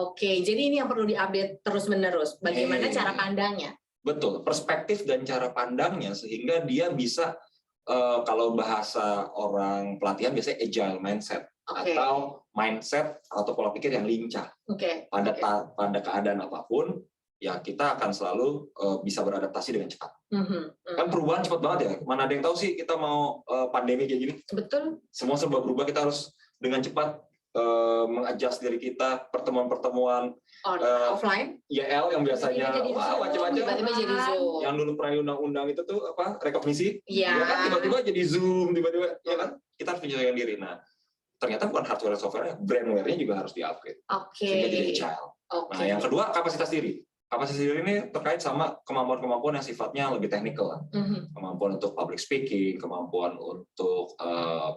A: Oke. Jadi ini yang perlu diupdate terus-menerus. Bagaimana cara pandangnya?
B: Betul, perspektif dan cara pandangnya sehingga dia bisa, kalau bahasa orang pelatihan biasanya agile mindset. Atau mindset atau pola pikir yang lincah. Pada keadaan apapun, ya kita akan selalu bisa beradaptasi dengan cepat. Kan perubahan cepat banget ya. Mana ada yang tahu sih kita mau pandemi kayak gini?
A: Betul.
B: Semua serba berubah, kita harus dengan cepat mengadjust diri kita, pertemuan-pertemuan
A: Offline.
B: YL yang biasanya macam-macam.
A: Tiba-tiba jadi Zoom.
B: Yang dulu pernah undang-undang itu tuh apa? Rekognisi.
A: Iya.
B: Ya kan tiba-tiba jadi Zoom, tiba-tiba ya kan kita harus menyesuaikan diri. Nah, ternyata bukan hardware software, brandware-nya juga harus di-upgrade. Sehingga jadi agile. Nah, yang kedua kapasitas diri. Kapasitas diri ini terkait sama kemampuan-kemampuan yang sifatnya lebih teknikal. Kemampuan untuk public speaking, kemampuan untuk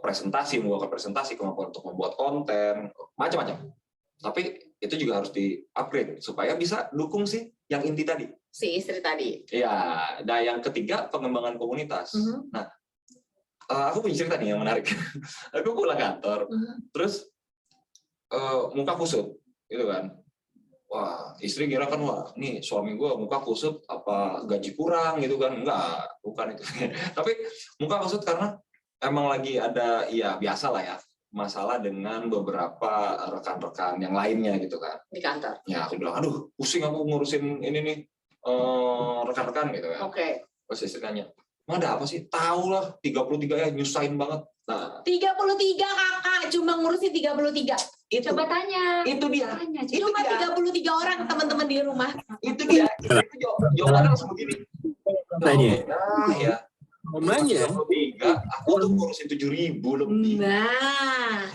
B: presentasi, membuat presentasi, kemampuan untuk membuat konten, macam-macam. Tapi itu juga harus di-upgrade supaya bisa dukung sih yang inti tadi.
A: Si istri tadi.
B: Ya, nah yang ketiga pengembangan komunitas. Nah, aku punya cerita nih yang menarik. Aku pulang kantor, terus muka kusut, gitu kan. Wah, istri kira kan, wah, nih suami gue muka kusut, apa gaji kurang gitu kan. Enggak, bukan itu. Tapi muka kusut karena emang lagi ada, ya biasa lah ya, masalah dengan beberapa rekan-rekan yang lainnya gitu kan.
A: Di kantor.
B: Ya, aku bilang, aduh, pusing aku ngurusin ini nih, rekan-rekan gitu kan. Terus istri nanya, ada apa sih? Tahu lah, 33 ya, nyusahin banget. Nah,
A: 33 kakak, cuma ngurusin 33.
B: Itu,
C: Coba tanya.
B: itu dia.
A: Cuma 33 orang teman-teman di rumah.
B: Itu dia. Itu jawabannya langsung begini.
F: Tanya.
B: Nah, ya.
F: Namanya
B: 33, aku tuh ngurusin 7.000 lebih.
A: Nah,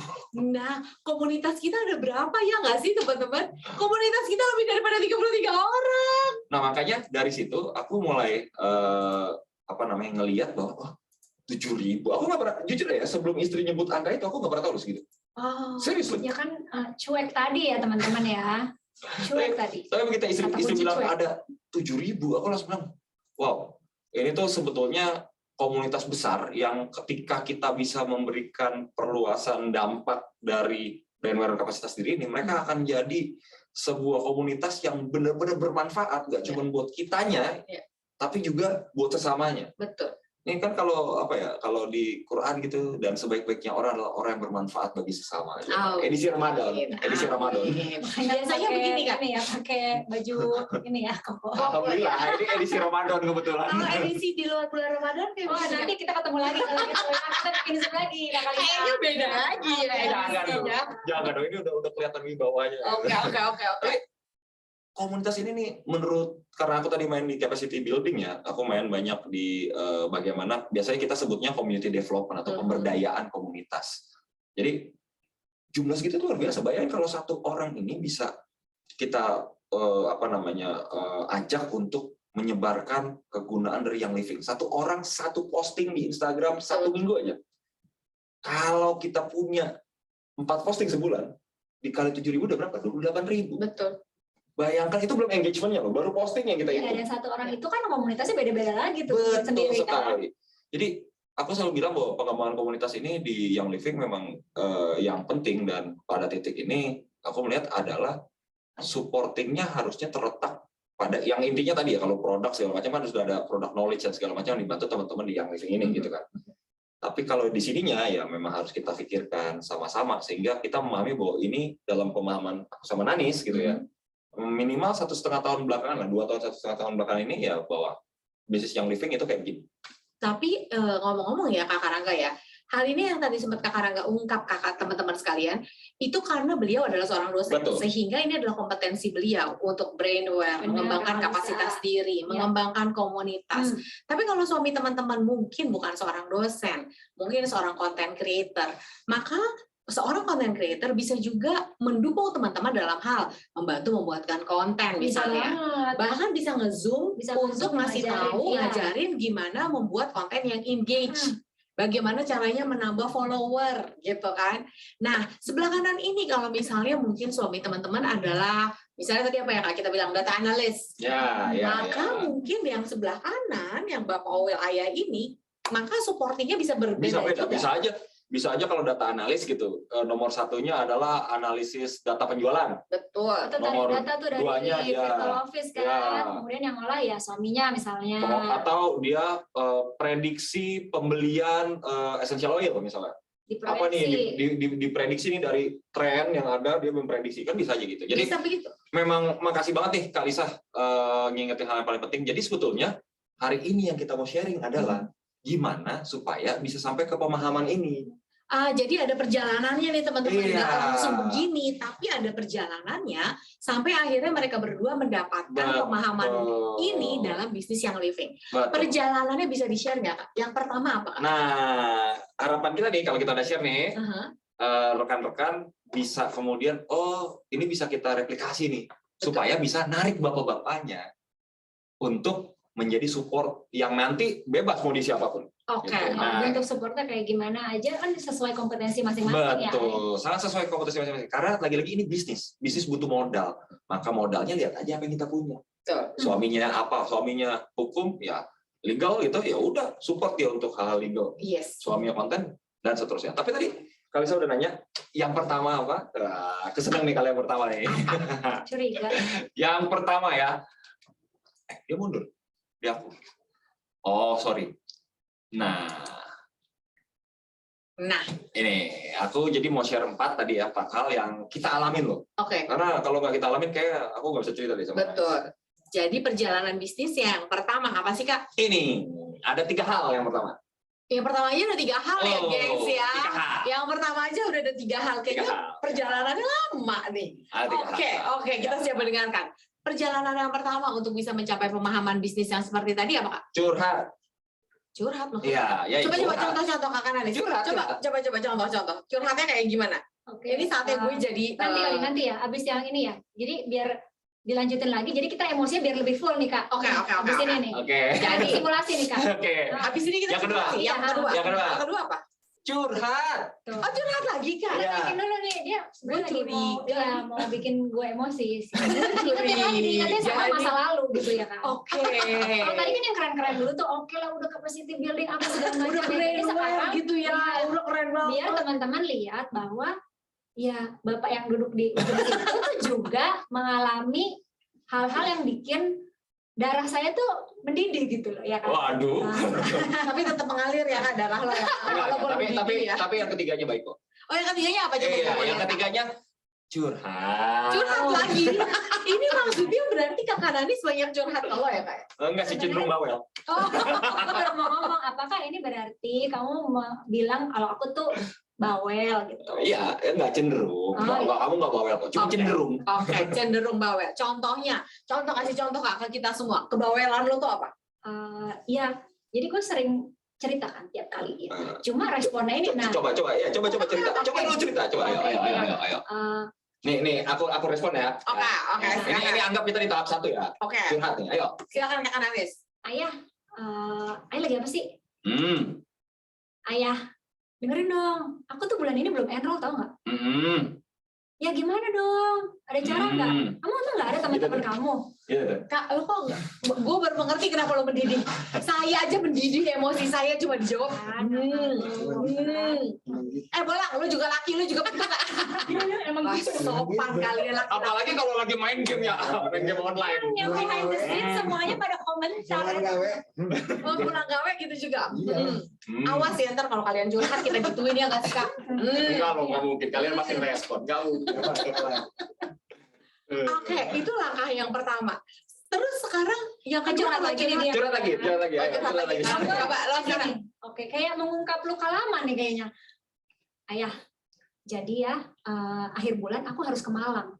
A: Nah, komunitas kita ada berapa ya nggak sih teman-teman? Komunitas kita lebih daripada 33 orang.
B: Nah makanya dari situ aku mulai ngelihat bahwa 7.000. Aku nggak pernah, jujur ya, sebelum istri nyebut angka itu aku nggak pernah tahu segitu.
A: Oh,
B: Serius loh.
C: Ya kan cuek tadi ya teman-teman ya. Cuek tadi.
B: Tapi begitu istri
C: Kata kunci
B: bilang
C: cuek.
B: ada 7.000, aku langsung bilang, wow, ini tuh sebetulnya komunitas besar yang ketika kita bisa memberikan perluasan dampak dari brand kapasitas diri ini, mereka akan jadi sebuah komunitas yang benar-benar bermanfaat, nggak cuma buat kitanya, tapi juga buat sesamanya.
A: betul.
B: Ini kan kalau kalau di Quran gitu, dan sebaik-baiknya orang adalah orang yang bermanfaat bagi sesama. Edisi Ramadan, edisi Ramadan.
A: Biasanya begini Kak.
C: Ini ya pakai baju ini ya koko.
B: Alhamdulillah, ini edisi Ramadan kebetulan.
A: Kalau edisi di luar bulan Ramadan kayak
C: Oh,
A: begini.
C: nanti kita ketemu lagi kalau kita bikin Zoom lagi kali ini.
A: Kayaknya beda lagi ya.
B: Jangan dong,
A: edisinya.
B: jangan dong, ini udah kelihatan wibawanya.
A: Oke.
B: Komunitas ini nih, menurut, karena aku tadi main di capacity building ya, aku main banyak di bagaimana, biasanya kita sebutnya community development atau pemberdayaan komunitas. Jadi, jumlah segitu tuh luar biasa. Bayangin kalau satu orang ini bisa kita ajak untuk menyebarkan kegunaan dari Young Living. Satu orang, satu posting di Instagram, 1 minggu aja. Kalau kita punya 4 posting sebulan, dikali 7.000 udah berapa? 28.000.
A: Betul.
B: Bayangkan itu belum engagement-nya loh, baru posting yang kita
C: Ya,
B: hitung.
C: dan satu orang itu kan komunitasnya beda-beda lagi tuh
B: Betul
C: sendiri kan.
B: sekali. Jadi aku selalu bilang bahwa pengembangan komunitas ini di Young Living memang yang penting, dan pada titik ini aku melihat adalah supportingnya harusnya terletak pada yang intinya tadi ya, kalau produk segala macam kan sudah ada produk knowledge dan segala macam yang dibantu teman-teman di Young Living ini gitu kan. Tapi kalau di sininya ya memang harus kita pikirkan sama-sama sehingga kita memahami bahwa ini dalam pemahaman aku sama Nanis gitu ya. Minimal 1,5 tahun belakangan lah, 2 tahun 1,5 tahun belakangan ini ya bahwa bisnis Young Living itu kayak gini.
A: Tapi ngomong-ngomong ya Kakak Rangga ya, hal ini yang tadi sempat Kakak Rangga ungkap Kakak teman-teman sekalian, itu karena beliau adalah seorang dosen.
B: Betul.
A: Sehingga ini adalah kompetensi beliau untuk brainware, mengembangkan kapasitas diri, mengembangkan komunitas. Tapi kalau suami teman-teman mungkin bukan seorang dosen, mungkin seorang content creator, maka seorang content creator bisa juga mendukung teman-teman dalam hal membantu membuatkan konten misalnya. Bahkan bisa nge-zoom untuk ngasih tahu, ngajarin gimana membuat konten yang engage. Bagaimana caranya menambah follower gitu kan. Nah, sebelah kanan ini kalau misalnya mungkin suami teman-teman adalah misalnya tadi apa ya Kak kita bilang data analis. Maka mungkin yang sebelah kanan yang Bapak Owel Ayah ini, maka supportingnya bisa berbeda juga.
B: Bisa aja kalau data analis gitu, nomor satunya adalah analisis data penjualan.
A: Betul.
C: Atau
B: Nomor
C: data tuh dari
B: duanya,
C: virtual office kan,
B: ya.
C: kemudian yang olah ya suaminya misalnya.
B: Atau dia prediksi pembelian essential oil misalnya. Apa nih diprediksi nih dari tren yang ada, dia memprediksi, kan bisa aja gitu. Jadi
A: Bisa begitu.
B: memang makasih banget nih Kak Lisa ngingetin hal yang paling penting. Jadi sebetulnya hari ini yang kita mau sharing adalah gimana supaya bisa sampai ke pemahaman ini.
A: Jadi ada perjalanannya nih teman-teman,
B: Iya.
A: nggak langsung begini, tapi ada perjalanannya sampai akhirnya mereka berdua mendapatkan pemahaman ini dalam bisnis Young Living.
B: Betul.
A: Perjalanannya bisa di-share nggak Kak? Yang pertama apa Kak?
B: Nah, harapan kita nih kalau kita udah share nih, rekan-rekan bisa kemudian, oh ini bisa kita replikasi nih, supaya bisa narik bapak-bapaknya untuk menjadi support yang nanti bebas mau di siapapun.
A: Oke.
B: Gitu. Nah,
C: Bentuk supportnya kayak gimana aja kan sesuai kompetensi masing-masing ya.
B: betul, sangat sesuai kompetensi masing-masing. Karena lagi-lagi ini bisnis butuh modal. Maka modalnya lihat aja apa yang kita punya.
A: Betul.
B: Suaminya apa? Suaminya hukum, ya legal gitu, ya udah support dia untuk hal-hal legal.
A: Yes.
B: Suaminya konten dan seterusnya. Tapi tadi Kalisa udah nanya, yang pertama apa? Aku senang nih kalau yang pertama nih.
C: Curiga.
B: Yang pertama ya, dia mundur, dia aku. Oh sorry. Nah, ini aku jadi mau share 4 tadi ya, 4 hal yang kita alamin loh.
A: Oke.
B: Karena kalau nggak kita alamin, kayak aku nggak bisa cerita deh sama
A: Betul. Jadi perjalanan bisnis yang pertama apa sih Kak?
B: ini. Ada 3 hal yang pertama.
A: Yang pertama aja ada 3 hal ya, gengs ya.
B: 3 hal.
A: Yang pertama aja udah ada 3 hal. Kayaknya
B: 3 hal.
A: perjalanannya lama nih.
B: Ada 3 hal.
A: Oke, kita siap mendengarkan. Perjalanan yang pertama untuk bisa mencapai pemahaman bisnis yang seperti tadi apa Kak? Curhat maksudnya.
B: Iya,
A: Coba contoh-contoh Kakak Nanis.
B: Curhat.
A: Coba contoh-contoh. Curhatnya kayak gimana?
C: Oke.
A: Ini saatnya gue jadi
C: nanti ya, abis yang ini ya. Jadi biar dilanjutin lagi. Jadi kita emosinya biar lebih full nih Kak.
A: Oke.
C: Abis ini nih.
B: Oke.
C: Jadi simulasi nih Kak.
B: Oke.
A: Habis ini kita
B: Yang kedua.
A: simulasi. Yang kedua.
B: Yang kedua.
A: apa?
B: Curhat.
C: Tuh.
A: Oh, curhat lagi Kak.
B: Iya.
C: Bikin dulu nih dia sebenarnya lagi mau bikin gue emosi. Ingetin lagi diingetin sama masa lalu gitu ya Kak.
A: Oke.
C: Kalau tadi kan yang keren-keren dulu tuh oke lah udah capacity building apa segala macam.
A: Udah keren
C: Jadi sekarang
A: gitu ya. Udah keren banget.
C: biar teman-teman lihat bahwa ya Bapak yang duduk di ujung situ tuh juga mengalami hal-hal yang bikin darah saya tuh mendidih gitu loh ya kan.
B: Waduh.
A: Tapi tetap mengalir ya Kak darah lo ya. Walaupun
B: Tapi
A: begini ya.
B: yang ketiganya baik kok.
A: Oh, yang ketiganya apa coba?
B: Iya, yang ketiganya curhat.
A: Curhat lagi. Ini maksudnya berarti Kakak Nanis banyak curhat ke lo ya Kak?
B: Enggak sih, cenderung bawel.
C: Oh, aku baru mau ngomong apakah ini berarti kamu bilang kalau aku tuh bawel gitu.
B: Iya, enggak cenderung. Enggak, kamu enggak bawel kok, cuma
A: Oke.
B: cenderung.
A: Oke, cenderung bawel. Contohnya, kasih contoh Kak ke kita semua. Kebawelan lo tuh apa?
C: Ya, jadi gue sering ceritakan tiap kali ya. Cuma responnya ini
B: Coba cerita. Coba lu cerita, coba ayo. Nih, aku respon ya.
A: Oke.
B: Ini anggap kita di tahap 1 ya.
A: Oke.
B: Curhat nih, ayo.
A: Silakan Kakak Nanis.
C: ayah lagi apa sih?
B: Hmm.
C: Ayah, dengerin dong. Aku tuh bulan ini belum enroll tau nggak? Ya gimana dong? Ada cara nggak? Kamu emang nggak ada teman-teman kamu?
B: Iya.
A: Kak, lo kok gue baru mengerti kenapa lo mendidih. Saya aja mendidih, emosi saya cuma dijawab. Bolang, lo juga laki, lo juga pintar. Emang gitu sopan kalian laki.
B: Apalagi kalau lagi main game ya, main game online.
C: Yang behind the scenes semuanya pada komentar.
A: Oh, pulang gawe gitu juga. Awas ya ntar kalau kalian curhat kita gituin ya nggak sih Kak?
B: Enggak mungkin, kalian masih respon. Enggak mungkin.
A: Oke, itu langkah yang pertama. Terus sekarang yang kedua
C: Curhat lagi nih dia.
B: Curhat lagi. Ayo, curhat lagi.
A: Coba lo sekarang.
C: Oke, kayak mengungkap luka lama nih kayaknya. Ayah, jadi ya akhir bulan aku harus ke Malang.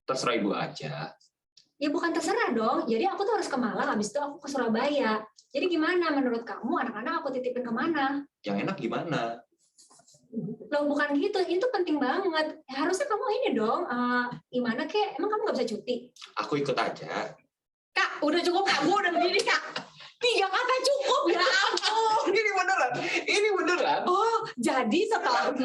B: Terserah ibu aja.
C: Ya bukan terserah dong. Jadi aku tuh harus ke Malang, habis itu aku ke Surabaya. Jadi gimana menurut kamu anak-anak aku titipin kemana?
B: Yang enak gimana?
C: Loh bukan gitu, itu penting banget. Harusnya kamu ini dong, gimana kek? Emang kamu nggak bisa cuti?
B: Aku ikut aja.
A: Kak, udah cukup Kak, gue udah berdiri Kak. 3 kata cukup ya ampun.
B: Ini beneran.
A: Oh, jadi setelah 3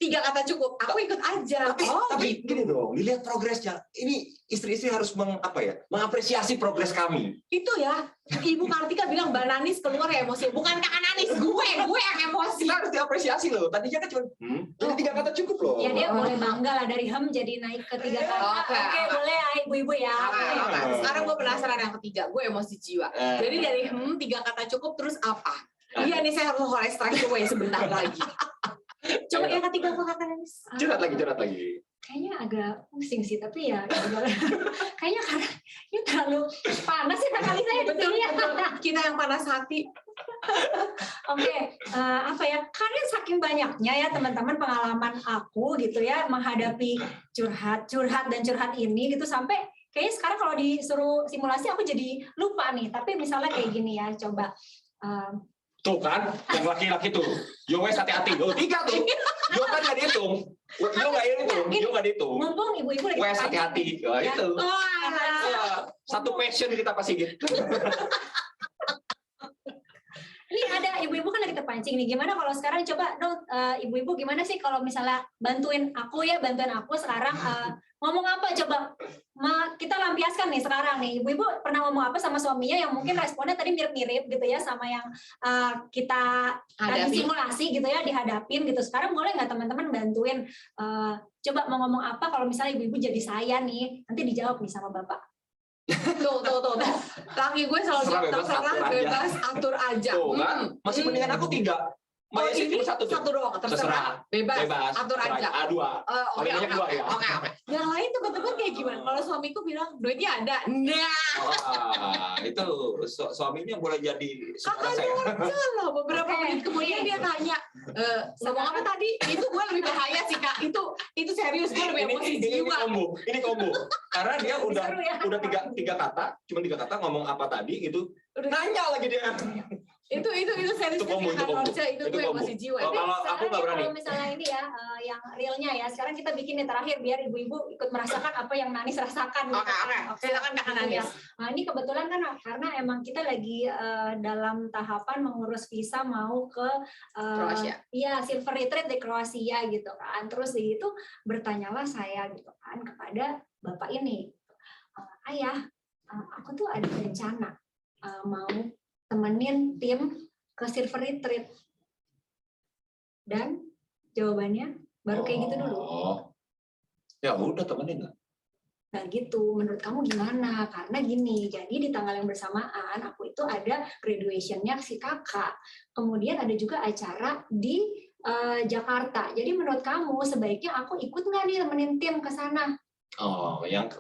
A: kata cukup, aku ikut aja.
B: Tapi gini dong, dilihat progresnya. Ini istri-istri harus mengapresiasi progres kami.
A: Itu ya, Ibu Kartika bilang Mbak Nanis keluar ya emosi. Bukan Kak Nanis, gue yang emosi.
B: Kita harus diapresiasi loh. Tadinya kan cuma jadi 3 kata cukup loh.
C: Ya dia boleh bangga lah dari jadi naik ke 3 kata. Oke, boleh ya ibu-ibu ya.
A: Sekarang gue penasaran yang ketiga, gue emosi jiwa. Jadi dari 3 kata cukup terus apa? Iya nih saya harus mulai strike away sebentar lagi. Coba yang ketiga apa Kak Nanis?
B: Curhat lagi.
C: Kayaknya agak pusing sih, tapi ya kayaknya karena ini terlalu panas sih kali saya di sini ya.
A: Kita yang panas hati.
C: Oke, apa ya? Karena saking banyaknya ya teman-teman pengalaman aku gitu ya menghadapi curhat ini gitu sampai kayaknya sekarang kalau disuruh simulasi aku jadi lupa nih. Tapi misalnya kayak gini ya, coba.
B: Tuh kan, yang laki-laki tuh. Yo wes hati-hati. 3 tuh. Yo kan nggak dihitung. Yo nggak dihitung.
C: Mumpung ibu-ibu lagi
B: Wes hati-hati.
C: ya.
B: Itu. Satu passion kita pasti gitu.
C: Ini ada ibu-ibu kan lagi terpancing nih. Gimana kalau sekarang coba dong ibu-ibu gimana sih kalau misalnya bantuin aku sekarang ngomong apa coba kita lampiaskan nih sekarang nih. Ibu-ibu pernah ngomong apa sama suaminya yang mungkin responnya tadi mirip-mirip gitu ya sama yang kita tadi simulasi gitu ya dihadapin gitu. Sekarang boleh nggak teman-teman bantuin coba mau ngomong apa kalau misalnya ibu-ibu jadi saya nih nanti dijawab nih sama bapak.
A: Tuh. Laki gue selalu terserah bebas atur aja.
B: Tuh kan, masih mendingan aku 3.
A: Oh ini
B: cuma 1 tuh.
A: satu doang, terserah. Bebas atur aja.
B: 2. Paling banyak 2 ya.
A: Oke. Yang lain tebak-tebak kayak gimana? Kalau suamiku bilang duitnya ada. Nah.
B: Itu suaminya boleh jadi saudara saya.
A: Loh, beberapa menit kemudian dia tanya, ngomong apa tadi? Itu gue lebih bahaya sih Kak. Itu serius gue lebih emosi jiwa.
B: Ini combo. Karena dia udah 3 kata, cuma 3 kata ngomong apa tadi gitu. Nanya lagi dia.
A: Itu serius
B: Itu combo, itu combo.
A: Norca, itu
B: Itu
A: gue
B: combo.
A: masih jiwa.
B: Oh, kalau aku nggak berani.
C: Kalau misalnya ini ya, yang realnya ya, sekarang kita bikin nih terakhir biar ibu-ibu ikut merasakan apa yang Nanis rasakan.
A: Oke, silakan Kak Nanis.
C: Nah, ini kebetulan kan karena emang kita lagi dalam tahapan mengurus visa mau ke
A: Kroasia.
C: Iya, Silver Retreat di Kroasia gitu kan. Terus di itu bertanyalah saya gitu kan kepada bapak ini, ayah, aku tuh ada rencana mau temenin tim ke Silver Retreat. Dan jawabannya baru kayak gitu dulu.
B: Ya udah temenin lah.
C: Nah gitu, menurut kamu gimana? Karena gini, jadi di tanggal yang bersamaan aku itu ada graduation-nya si kakak. Kemudian ada juga acara di Jakarta. Jadi menurut kamu sebaiknya aku ikut nggak nih temenin tim ke sana?
B: Oh, yang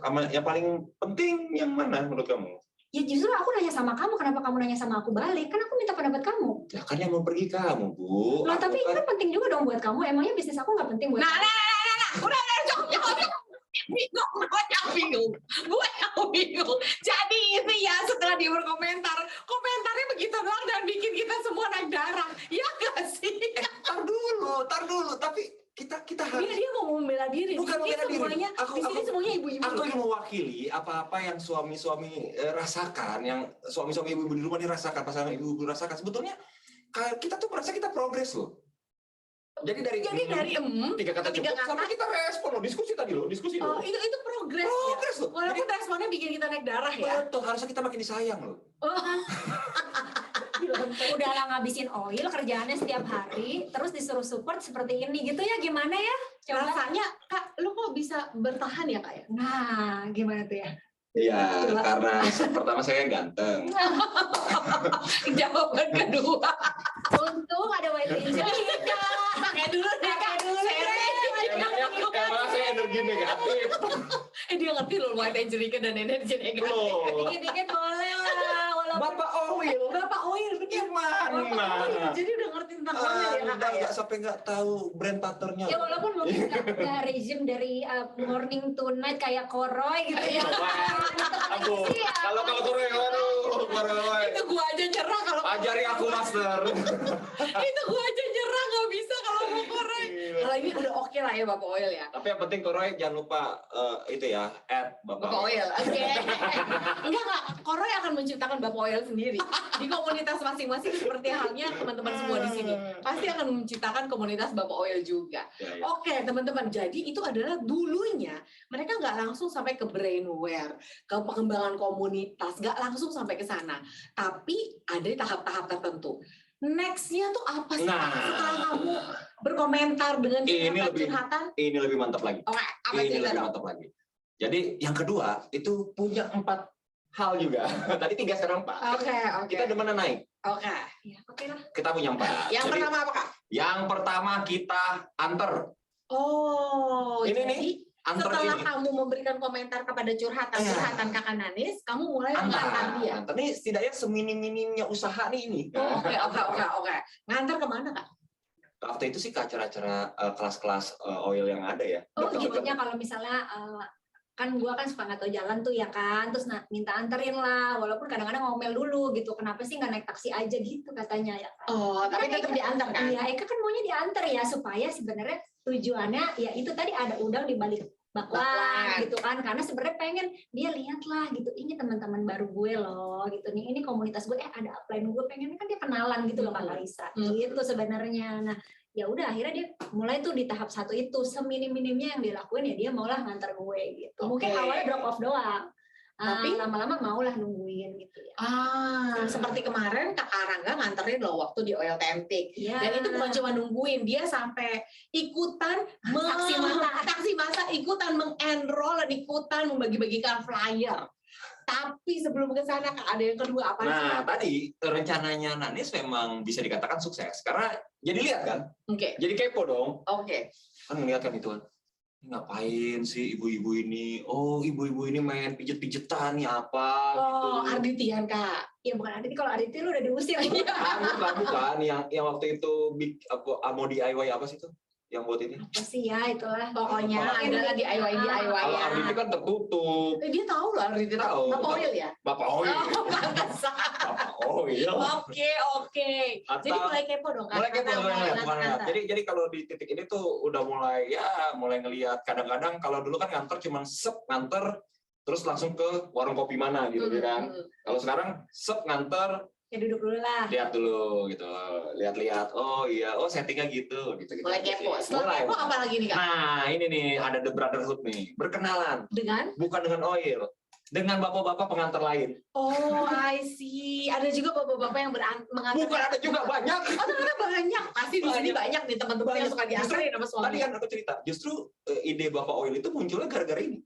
B: paling penting yang mana menurut kamu?
C: Ya justru aku nanya sama kamu, kenapa kamu nanya sama aku balik? Kan aku minta pendapat kamu.
B: Ya kan yang mau pergi kamu, Bu.
C: Loh, tapi
B: kan...
C: itu penting juga dong buat kamu. Emangnya bisnis aku nggak penting buat kamu?
A: Udah, bingung. Gue yang bingung. Jadi itu ya setelah dia berkomentar, komentarnya begitu doang dan bikin kita semua naik darah. Ya nggak sih?
B: Tar dulu. Tapi kita harus.
C: Dia mau membela diri.
B: Bukan membela diri.
C: Di sini semuanya ibu-ibu.
B: Aku yang mewakili apa-apa yang suami-suami rasakan, yang suami-suami ibu-ibu di rumah ini rasakan, pasangan ibu-ibu rasakan. Sebetulnya kita tuh merasa kita progres loh. Jadi dari 3 kata cukup sampai kita respon loh, diskusi loh.
A: Oh, itu progres ya.
B: Progres loh.
A: Walaupun responnya bikin kita naik darah ya.
B: Betul, harusnya kita makin disayang loh.
C: Udah lah ngabisin oil kerjaannya setiap hari, terus disuruh support seperti ini gitu ya, gimana ya? Coba.
A: Rasanya Kak, lu kok bisa bertahan ya Kak ya?
C: Nah, gimana tuh ya?
B: Iya, karena pertama saya ganteng.
A: Jawaban kedua.
C: Untung ada white Angelina.
A: Pakai dulu deh Kak.
B: Emang saya energi negatif.
A: Dia ngerti loh white Angelica dan energi negatif.
C: Dikit-dikit boleh lah, walaupun
B: Bapak Oil,
A: bener.
B: gimana?
A: Jadi udah ngerti tentang oil ya Kak ya?
B: Sampai nggak tahu brand partnernya.
C: ya walaupun mungkin nggak regime dari morning to night kayak Koroy gitu ya.
B: Aduh, kalau Koroy, Koroy.
A: Itu gua aja nyerah kalau
B: Ajari aku master.
A: itu gua aja nyerah nggak bisa kalau mau korek. Kalau ini udah oke lah ya Bapak Oil ya.
B: Tapi yang penting Koroy jangan lupa itu ya,
A: Bapak Oil. Oke. Enggak. Koroy akan menciptakan Bapak Oil sendiri di komunitas masing-masing seperti halnya teman-teman semua di sini. Pasti akan menciptakan komunitas Bapak Oil juga.
B: Ya.
A: Oke, teman-teman. Jadi itu adalah dulunya mereka nggak langsung sampai ke brainware, ke pengembangan komunitas, nggak langsung sampai ke sana. Tapi ada di tahap-tahap tertentu. Next-nya tuh apa sih setelah kamu berkomentar dengan curhatan?
B: Ini lebih mantap lagi.
A: Oke, apa
B: ini
A: cerita
B: lebih
A: dong?
B: mantap lagi. Jadi yang kedua itu punya 4 hal juga. Tadi 3 sekarang 4.
A: Oke.
B: Kita udah mana naik?
A: Oke.
C: Ya, oke lah.
B: Kita punya 4.
A: Yang pertama apa Kak?
B: Yang pertama kita antar.
A: Oh,
B: Ini
A: jadi
B: nih, antar
A: setelah
B: ini.
A: kamu memberikan komentar kepada curhatan Kakak Nanis, kamu mulai mengantar dia.
B: Antar nih setidaknya seminim-minimnya usaha nih ini.
A: Oke. Ngantar kemana Kak?
B: Waktu itu sih ke acara-acara kelas-kelas oil yang ada ya.
C: Oh, gimana kalau misalnya kan gua kan suka nggak tahu jalan tuh ya kan, terus minta anterin lah, walaupun kadang-kadang ngomel dulu gitu, kenapa sih nggak naik taksi aja gitu katanya ya kan.
A: Oh, tapi tetap diantar kan?
C: Iya, Eka kan maunya diantar ya supaya sebenarnya tujuannya ya itu tadi ada udang di balik bakwan gitu kan, karena sebenarnya pengen dia lihat lah gitu, ini teman-teman baru gue loh gitu nih, ini komunitas gue ada upline gue, pengen kan dia kenalan gitu loh Kak Kalisa gitu sebenarnya. Nah ya udah akhirnya dia mulai tuh di tahap 1 itu seminim-minimnya yang dilakuin ya dia maulah nganter gue gitu. Mungkin awalnya drop off doang, tapi lama-lama maulah nungguin gitu ya.
A: Seperti kemarin Kak Arangga nganterin loh waktu di Oil Tempik.
C: Ya.
A: Dan itu bukan cuma nungguin, dia sampai ikutan taksi masa ikutan mengenroll dan ikutan membagi-bagikan flyer. Tapi sebelum ke sana Kak, ada yang kedua apa sih?
B: Nah, tadi rencananya Nanis memang bisa dikatakan sukses karena jadi lihat kan?
A: Oke.
B: Jadi kepo dong.
A: Oke.
B: Kan ngeliat kan itu kan. Ngapain sih ibu-ibu ini? Oh, ibu-ibu ini main pijet-pijetan nih apa gitu.
A: Oh, Arditian Kak.
C: Ya bukan Aditi, kalau Aditi lu udah diusir.
B: Bukan yang waktu itu mau DIY apa sih itu? yang buat ini?
C: Apa sih ya itulah.
A: Pokoknya
B: Apa?
A: adalah DIY
B: Kalau
A: ya.
B: Arditi kan tertutup.
A: Dia tahu lah, Arditi tahu.
B: Tahu.
A: Apa oil ya?
B: Bapak Oil.
A: Oh, pantesan.
B: Bapak Oil.
A: Oke. Jadi
B: Atau-
A: mulai kepo dong.
B: Mulai kepo,
A: Karena
B: mulai
A: mau
B: ngeliat, bukan ngeliat.
A: ngantar.
B: Jadi kalau di titik ini tuh udah mulai ngelihat. Kadang-kadang kalau dulu kan nganter cuman nganter terus langsung ke warung kopi mana gitu kan. Kalau sekarang nganter
C: Ya duduk dulu lah.
B: lihat dulu gitu, lihat-lihat. Oh iya, oh settingnya gitu.
A: Mulai kepo. Setelah kepo apa lagi nih Kak?
B: Nah ini nih ada The Brotherhood nih, berkenalan
A: Dengan?
B: bukan dengan Oil, dengan bapak-bapak pengantar lain.
A: Oh, I see. Ada juga bapak-bapak yang mengantar.
B: Bukan, ada juga banyak.
A: Oh, ternyata banyak. Pasti di sini banyak nih teman-teman yang suka diantarin sama
B: Tadi
A: suami.
B: kan aku cerita, justru ide Bapak Oil itu munculnya gara-gara ini.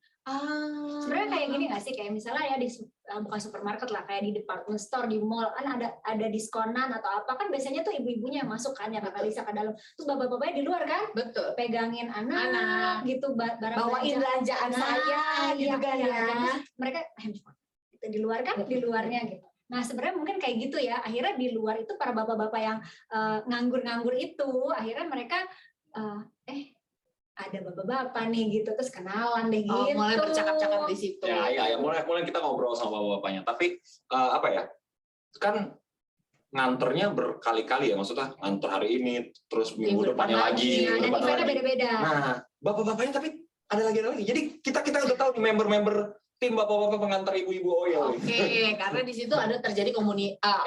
C: Sebenarnya kayak gini nggak sih, kayak misalnya ya di bukan supermarket lah, kayak di department store, di mall kan ada diskonan atau apa kan biasanya tuh ibu-ibunya yang masuk kan ya Kak Lisa ke dalam, terus bapak-bapaknya di luar kan
A: Betul.
C: pegangin anak gitu barang
A: Bawain belanjaan saya gitu kan ya.
C: Terus mereka handphone gitu, di luar kan di luarnya gitu. Nah sebenarnya mungkin kayak gitu ya, akhirnya di luar itu para bapak-bapak yang nganggur-nganggur itu akhirnya mereka ada bapak-bapak nih gitu, terus kenalan deh gitu.
A: Oh, mulai bercakap-cakap di situ.
B: Ya, mulai kita ngobrol sama bapak-bapaknya. Tapi apa ya? Kan nganternya berkali-kali ya, maksudnya nganter hari ini, terus minggu depannya lagi,
C: dan
B: minggu depannya
C: eventnya
B: lagi.
C: beda-beda.
B: Nah, bapak-bapaknya tapi ada lagi. Jadi kita udah tahu nih member-member tim bapak-bapak pengantar ibu-ibu Oil.
A: Oke, karena di situ ada terjadi komunikasi.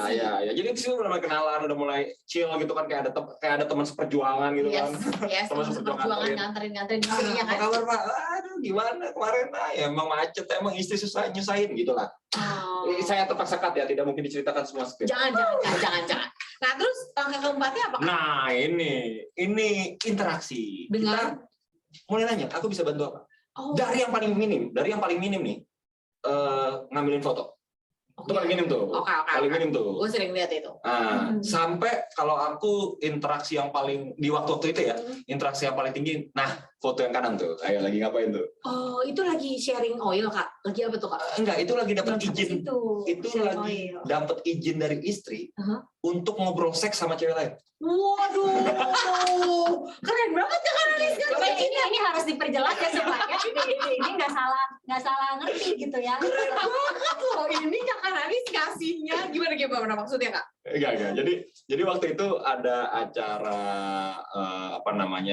B: Iya. Jadi di situ udah mulai kenalan, udah mulai chill gitu kan, kayak ada teman seperjuangan gitu kan.
A: Yes,
B: Teman
A: perjuangan nganterin di sini ya
B: Apa
A: kan.
B: kabar Pak? Aduh gimana kemarin? Ya emang macet, emang istri susah nyusahin gitu lah.
A: Oh.
B: Saya terpaksa cut ya, tidak mungkin diceritakan semua skrip.
A: Jangan. Nah, terus langkah keempatnya apa?
B: Nah ini interaksi.
A: Dengan?
B: Kita mulai nanya, aku bisa bantu apa?
A: Oh.
B: Dari yang paling minim nih, ngambilin foto. Itu paling minim tuh.
A: Oke.
B: Paling minim tuh.
A: Gue sering lihat itu.
B: Nah, sampai kalau aku interaksi yang paling di waktu itu ya, interaksi yang paling tinggi. Nah, foto yang kanan tuh. Ayo lagi ngapain tuh?
A: Oh, itu lagi sharing oil Kak. Lagi apa tuh Kak?
B: Enggak, itu lagi dapat izin. Itu
C: sharing
B: lagi
C: oil.
B: dapat izin dari istri untuk ngobrol seks sama cewek lain.
A: Waduh, keren banget ya Kak Rizka.
C: Ini harus diperjelas ya supaya ini nggak salah ngerti gitu ya.
A: Keren banget loh ini Kak Aris kasihnya. Gimana maksudnya Kak?
B: Enggak. Jadi waktu itu ada acara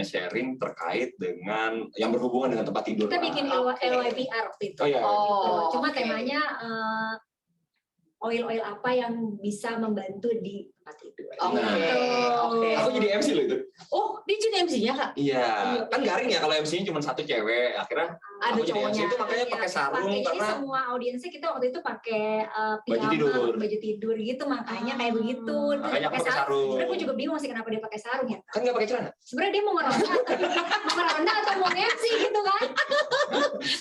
B: sharing terkait dengan yang berhubungan dengan tempat tidur.
C: Kita bikin LYPR waktu itu.
B: Oh iya.
C: Gitu. Cuma
A: oke.
C: temanya oil apa yang bisa membantu di tempat tidur.
A: Oke.
B: Aku jadi MC loh itu.
A: Oh, dia jadi MC-nya Kak?
B: Iya, kan garing ya kalau MC-nya cuma satu cewek. Akhirnya
A: Ada
B: aku jadi MC
A: cowoknya.
B: itu makanya pakai sarung
C: Jadi
B: karena
C: semua audiensnya kita waktu itu pakai
B: Baju tidur.
C: baju tidur gitu, makanya kayak begitu.
B: makanya aku pakai sarung.
C: Sebenarnya gue juga bingung sih kenapa dia pakai sarung ya.
B: Kan nggak pakai celana.
C: Sebenarnya dia mau ngeronda atau mau MC gitu kan?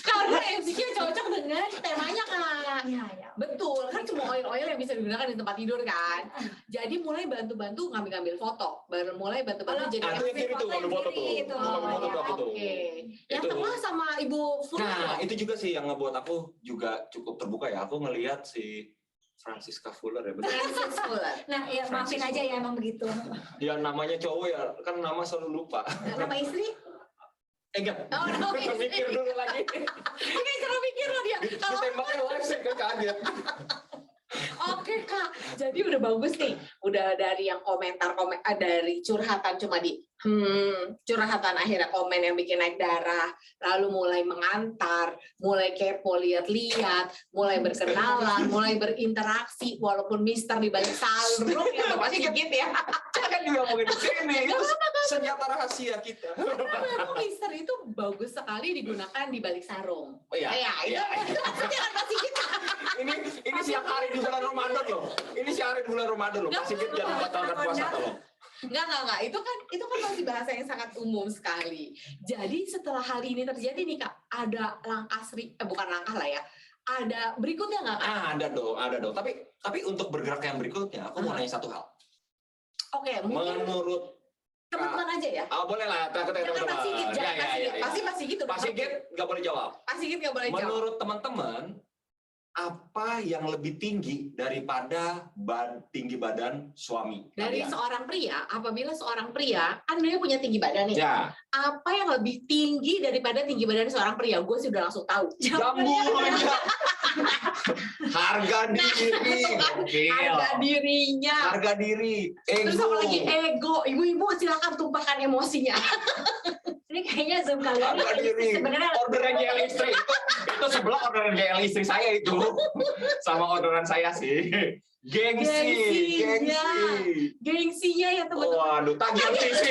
A: Karena MC-nya cocok dengan temanya Kak.
C: Iya.
A: Betul, kan cuma oil-oil yang bisa digunakan di tempat tidur kan. Jadi mulai bantu-bantu ngambil foto. Baru mulai bantu-bantu jadi
B: Itu yang kiri tuh, ngambil foto tuh.
C: Itu.
B: Ngambil foto tuh aku tuh.
A: Oke. Yang
B: Itu.
A: tengah sama Ibu Fulu.
B: Nah, itu juga sih yang ngebuat aku juga cukup terbuka ya. Aku ngelihat si Francisca Fuller ya, betul.
A: Francis Fuller.
C: Nah, ya maafin aja ya emang begitu.
B: Ya namanya cowok ya, kan nama selalu lupa.
A: Nama istri?
B: Enggak.
A: Oh, nama istri.
B: Mikir dulu lagi.
A: Oke, cara mikir loh dia. Kalau
B: Ditembaknya live sih kan kaget.
A: Oke Kak, jadi udah bagus nih. Udah dari yang komentar dari curhatan cuma di curhatan akhirnya komen yang bikin naik darah, lalu mulai mengantar, mulai kepo lihat-lihat, mulai berkenalan, mulai berinteraksi walaupun mister di balik sarung ya pasti gitu ya.
B: Kan juga ngomongin di sini. Itu senjata rahasia kita.
A: Memang mister itu bagus sekali digunakan di balik sarung.
B: Oh iya.
A: Itu maksudnya kan pasti kita.
B: Ini siang hari di bulan Ramadan loh. Ini siang hari di bulan Ramadan loh. Pasti kita jangan batalkan puasa loh.
A: Enggak. Itu kan masih bahasa yang sangat umum sekali. Jadi setelah hal ini terjadi nih Kak, ada langkah bukan langkah lah ya. Ada berikutnya nggak Kak?
B: Ada dong. Tapi untuk bergerak yang berikutnya, aku mau nanya satu hal.
A: Oke, mungkin
B: Menurut
A: teman-teman aja ya.
B: boleh lah, kita
A: Jangan Pak Sigit, jangan Pak Sigit. Pasti Pak Sigit udah
B: Pak Sigit nggak boleh jawab.
A: Pak Sigit nggak boleh jawab.
B: Menurut teman-teman, apa yang lebih tinggi daripada tinggi badan suami
A: Dari
B: kalian?
A: seorang pria, apabila seorang pria, kan dia punya tinggi badan nih.
B: Ya,
A: Apa yang lebih tinggi daripada tinggi badan seorang pria? Gue sih udah langsung tahu.
B: jambu aja. Harga diri, gokil.
A: Harga dirinya.
B: Harga diri,
A: Terus
B: ego.
A: apa lagi ego. Ibu-ibu silakan tumpahkan emosinya.
C: Ini kayaknya Zoom kali
B: Harga
C: ini
B: diri.
C: sebenarnya
B: Orderan GL istri itu sebelah orderan GL istri saya itu sama orderan saya sih. Gengsi.
A: Gengsinya ya teman-teman.
B: Waduh, tagihan sisi.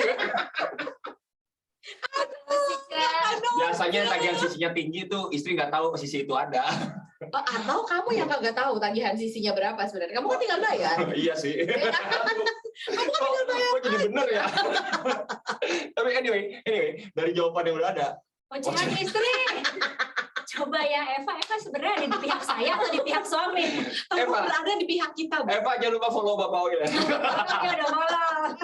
B: Biasanya tagihan sisinya tinggi tuh istri nggak tahu sisi itu ada.
A: Atau kamu yang kagak tahu tagihan sisinya berapa sebenarnya. Kamu kan tinggal bayar.
B: Iya sih.
A: Kamu kan tinggal bayar.
B: Kok jadi bener ya? Tapi anyway, dari jawaban yang udah ada,
C: ocehan istri. Coba ya Eva sebenarnya ada di pihak saya atau di pihak suami?
A: Kamu
B: Eva.
A: berada di pihak kita, Bu.
B: Eva jangan lupa follow Bapak Oil ya.
C: Oke, udah malam.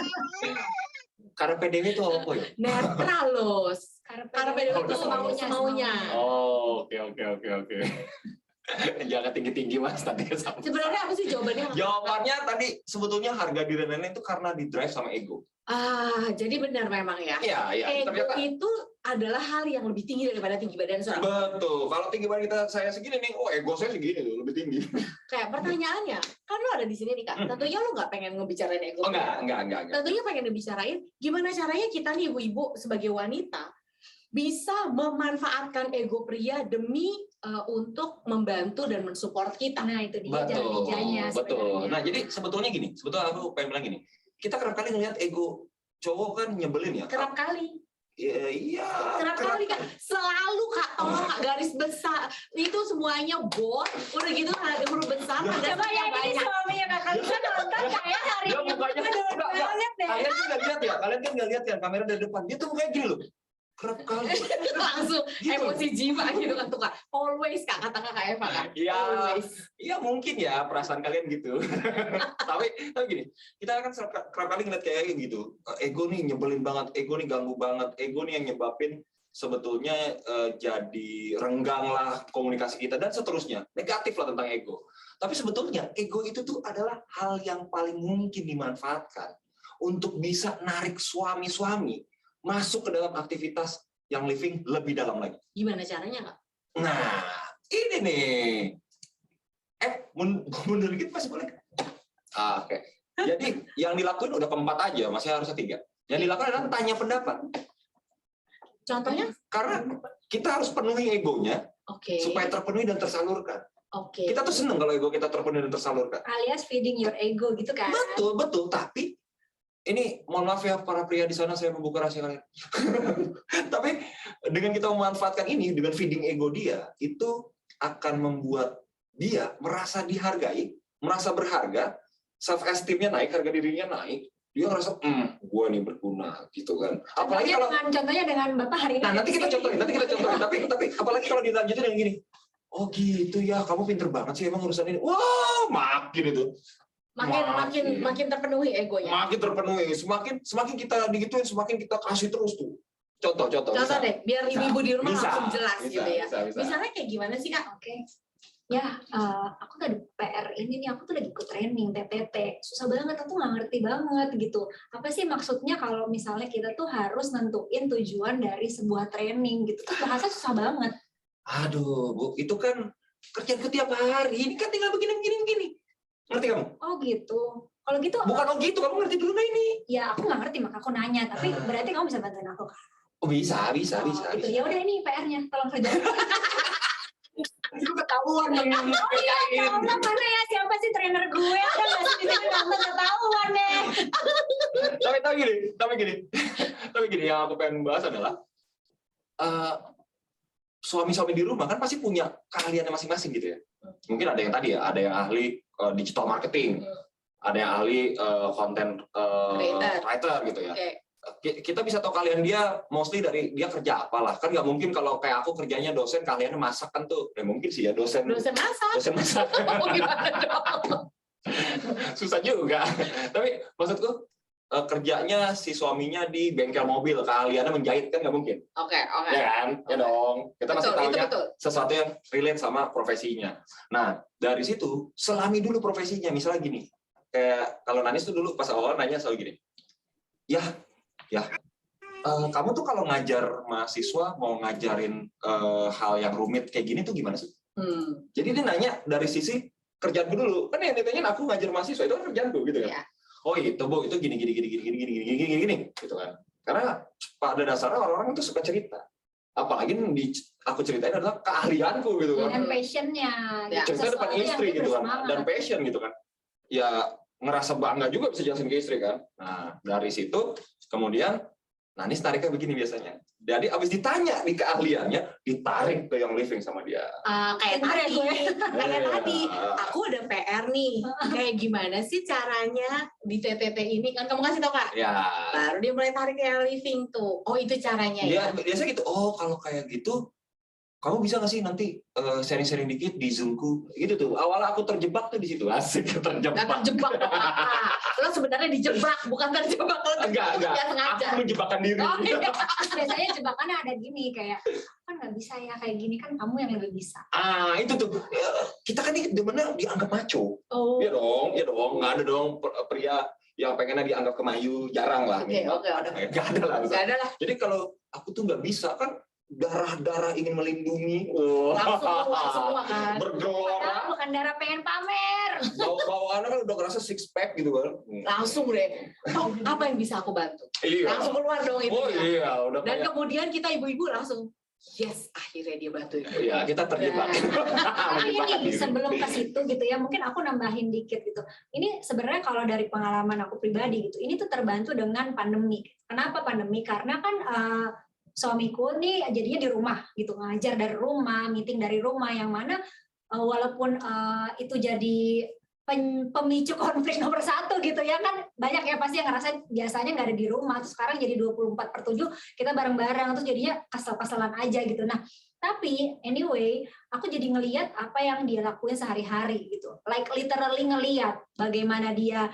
B: Karena PDW itu apa ya?
A: Netral loh. Karena PDW
B: Oh,
A: itu
B: semaunya,
A: semaunya.
B: Oh, oke. Jangan tinggi-tinggi Mas, tadi kesama.
A: Sebenarnya apa sih jawabannya?
B: Jawabannya tadi sebetulnya harga diri dan lain-lain itu karena di drive sama ego.
A: Jadi benar memang ya.
B: Iya,
A: Ego
B: ternyata
A: itu adalah hal yang lebih tinggi daripada tinggi badan seorang.
B: betul. Kalau tinggi badan saya segini nih, ego saya segini loh, lebih tinggi.
A: Kayak pertanyaannya, kan lo ada di sini nih Kak. Tentunya lo nggak pengen ngebicarain ego.
B: Oh enggak.
A: Tentunya pengen ngebicarain gimana caranya kita nih ibu-ibu sebagai wanita bisa memanfaatkan ego pria demi untuk membantu dan mensupport kita.
C: Nah, itu dia jalan ninjanya
B: Betul.
C: sebenarnya.
B: Nah, jadi sebetulnya aku pengen bilang gini. Kita kerap kali ngeliat ego cowok kan nyebelin ya.
A: Kerap kali.
B: Iya.
A: Kerap kali Kak, selalu Kak tolong Kak garis besar itu semuanya bold, udah gitu ada huruf besar, ada
C: Coba ya ini
A: banyak.
C: suaminya kakak bisa nonton kayak hari
B: Dia
C: ini.
B: mukanya
C: Aduh, banget deh.
B: Kalian tuh nggak lihat ya, kamera dari depan. Dia tuh mukanya gini loh. Kerap kali.
A: Langsung
B: Gitu.
A: emosi jiwa gitu kan tuh Kak. Always Kak kata Kak Eva kan.
B: Iya.
A: Always.
B: Iya mungkin ya perasaan kalian gitu. tapi gini, kita kan kerap kali ngeliat kayak gitu. Ego nih nyebelin banget, ego nih ganggu banget, ego nih yang nyebabin sebetulnya jadi renggang lah komunikasi kita dan seterusnya. Negatif lah tentang ego. Tapi sebetulnya ego itu tuh adalah hal yang paling mungkin dimanfaatkan untuk bisa narik suami-suami masuk ke dalam aktivitas yang living lebih dalam lagi.
A: Gimana caranya Kak?
B: Nah, ini nih. Mundur dikit masih boleh? Oke. Jadi yang dilakuin udah keempat aja, masih harusnya 3. Yang dilakukan adalah tanya pendapat.
A: Contohnya?
B: Karena kita harus penuhi egonya
A: Oke.
B: supaya terpenuhi dan tersalurkan.
A: Oke.
B: Kita tuh seneng kalau ego kita terpenuhi dan tersalurkan.
C: Alias feeding your ego gitu kan.
B: Betul. Tapi ini mohon maaf ya para pria di sana, saya membuka rahasia kalian. Tapi dengan kita memanfaatkan ini, dengan feeding ego dia, itu akan membuat dia merasa dihargai, merasa berharga, self esteemnya naik, harga dirinya naik. Dia ngerasa, gue nih berguna, gitu kan. Apalagi kalau
C: Contohnya dengan Bapak hari ini.
B: Nah, nanti kita contohin. Tapi apalagi kalau dilanjutin dengan gini. Oh gitu ya, kamu pinter banget sih emang urusan ini. Wah, makin itu.
A: Makin terpenuhi egonya.
B: Makin terpenuhi. Semakin kita digituin, semakin kita kasih terus tuh. Contoh
A: Contoh deh, biar ibu-ibu di rumah
B: Bisa.
A: langsung jelas gitu ya.
B: Bisa.
A: Misalnya kayak gimana sih Kak?
C: Oke. Ya, aku tadi PR ini nih, aku tuh lagi ikut training PPT. Susah banget, aku nggak ngerti banget gitu. Apa sih maksudnya kalau misalnya kita tuh harus nentuin tujuan dari sebuah training gitu. Tuh bahasa susah banget.
B: Aduh, Bu, itu kan kerjaan tiap hari. Ini kan tinggal begini. Ngerti kamu?
C: Oh gitu. Kalau gitu,
B: Bukan oh gitu, kamu ngerti dulu nggak ini?
C: ya aku nggak ngerti maka aku nanya. Tapi berarti kamu bisa bantuin aku kan?
B: Oh bisa.
C: Gitu. Ya udah ini PR-nya, tolong kerjain.
B: Itu ketahuan yang
C: Oh iya, ya Allah, mana ya siapa sih trainer gue? Ada nggak sih di sini nonton ketahuan deh.
B: Tapi gini, yang aku pengen bahas adalah suami-suami di rumah kan pasti punya keahliannya masing-masing gitu ya. Mungkin ada yang tadi ya, ada yang ahli digital marketing, ada yang ahli content writer gitu ya.
A: Oke.
B: Kita bisa tahu kalian dia mostly dari dia kerja apalah, kan nggak mungkin kalau kayak aku kerjanya dosen kaliannya masak kan tuh, mungkin sih ya dosen masak.
A: Oh, gimana dong?
B: Susah juga. Tapi maksudku kerjanya si suaminya di bengkel mobil, keahliannya menjahit kan nggak mungkin,
A: Oke.
B: ya kan? Ya dong. Kita masih
A: Betul, itu
B: tahunya
A: betul.
B: sesuatu yang relate sama profesinya. Nah, dari situ selami dulu profesinya. Misalnya gini, kayak kalau Nanis tuh dulu pas awal nanya selalu gini, ya, kamu tuh kalau ngajar mahasiswa mau ngajarin hal yang rumit kayak gini tuh gimana sih? Jadi dia nanya dari sisi kerjaanku dulu. Kan yang ditanyain aku ngajar mahasiswa itu kan kerjaanku gitu kan.
A: Iya.
B: Oh itu Bu, itu gini gitu kan. Karena pada dasarnya orang-orang itu suka cerita. Apalagi aku ceritain adalah keahlianku gitu kan.
C: Dan passionnya.
A: Ya.
B: Cerita depan
C: Sesuatu yang
B: istri
C: dia
B: gitu kan.
C: bersemangat.
B: Dan passion gitu kan. Ya ngerasa bangga juga bisa jelasin ke istri kan. Nah dari situ kemudian Nanis tariknya begini biasanya. Jadi abis ditanya di keahliannya, ditarik ke yang living sama dia.
A: Kayak tadi,
B: Iya.
A: aku ada PR nih. Kayak gimana sih caranya di TTT ini? Kan kamu kasih tau Kak?
B: Ya.
A: Baru dia mulai tarik yang living tuh. Oh itu caranya ya?
B: Dia biasa gitu. Oh kalau kayak gitu, kamu bisa nggak sih nanti sharing-sharing dikit di Zoom-ku? Gitu tuh. Awalnya aku terjebak tuh di situ. Asik
A: Nggak
B: terjebak.
A: terjebak lo sebenarnya dijebak, bukan terjebak lo
B: Enggak.
A: nggak sengaja.
B: Aku menjebakkan diri.
A: Oh, iya.
C: Biasanya jebakannya ada gini kayak kan nggak bisa ya kayak gini kan kamu yang lebih bisa.
B: Itu tuh. Kita kan nih demennya dianggap maco.
A: Oh.
B: Iya dong. Nggak ada dong pria yang pengennya dianggap kemayu. Jarang lah.
A: Oke.
B: Nggak ada lah.
A: Nggak ada lah.
B: Jadi kalau aku tuh nggak bisa kan darah-darah ingin melindungi.
A: Langsung keluar kan.
B: Bergelora.
C: Padahal bukan darah pengen pamer.
B: Bawaannya kan udah ngerasa six pack gitu kan.
A: Langsung deh. Oh, apa yang bisa aku bantu?
B: Iya.
A: Langsung keluar dong itu.
B: Oh iya, udah
A: Dan
B: kayak
A: kemudian kita ibu-ibu langsung yes, akhirnya dia bantu.
B: iya, kita terjebak.
C: Tapi
B: Menjebakkan
C: ini
B: diri.
C: sebelum ke situ gitu ya, mungkin aku nambahin dikit gitu. Ini sebenarnya kalau dari pengalaman aku pribadi gitu, ini tuh terbantu dengan pandemi. Kenapa pandemi? Karena kan suamiku nih jadinya di rumah gitu, ngajar dari rumah, meeting dari rumah, yang mana walaupun itu jadi pemicu konflik nomor 1 gitu ya kan, banyak ya pasti yang ngerasa biasanya nggak ada di rumah, terus sekarang jadi 24/7 kita bareng-bareng, terus jadinya kesel-keselan aja gitu. Nah tapi anyway aku jadi ngelihat apa yang dia lakuin sehari-hari gitu, like literally ngelihat bagaimana dia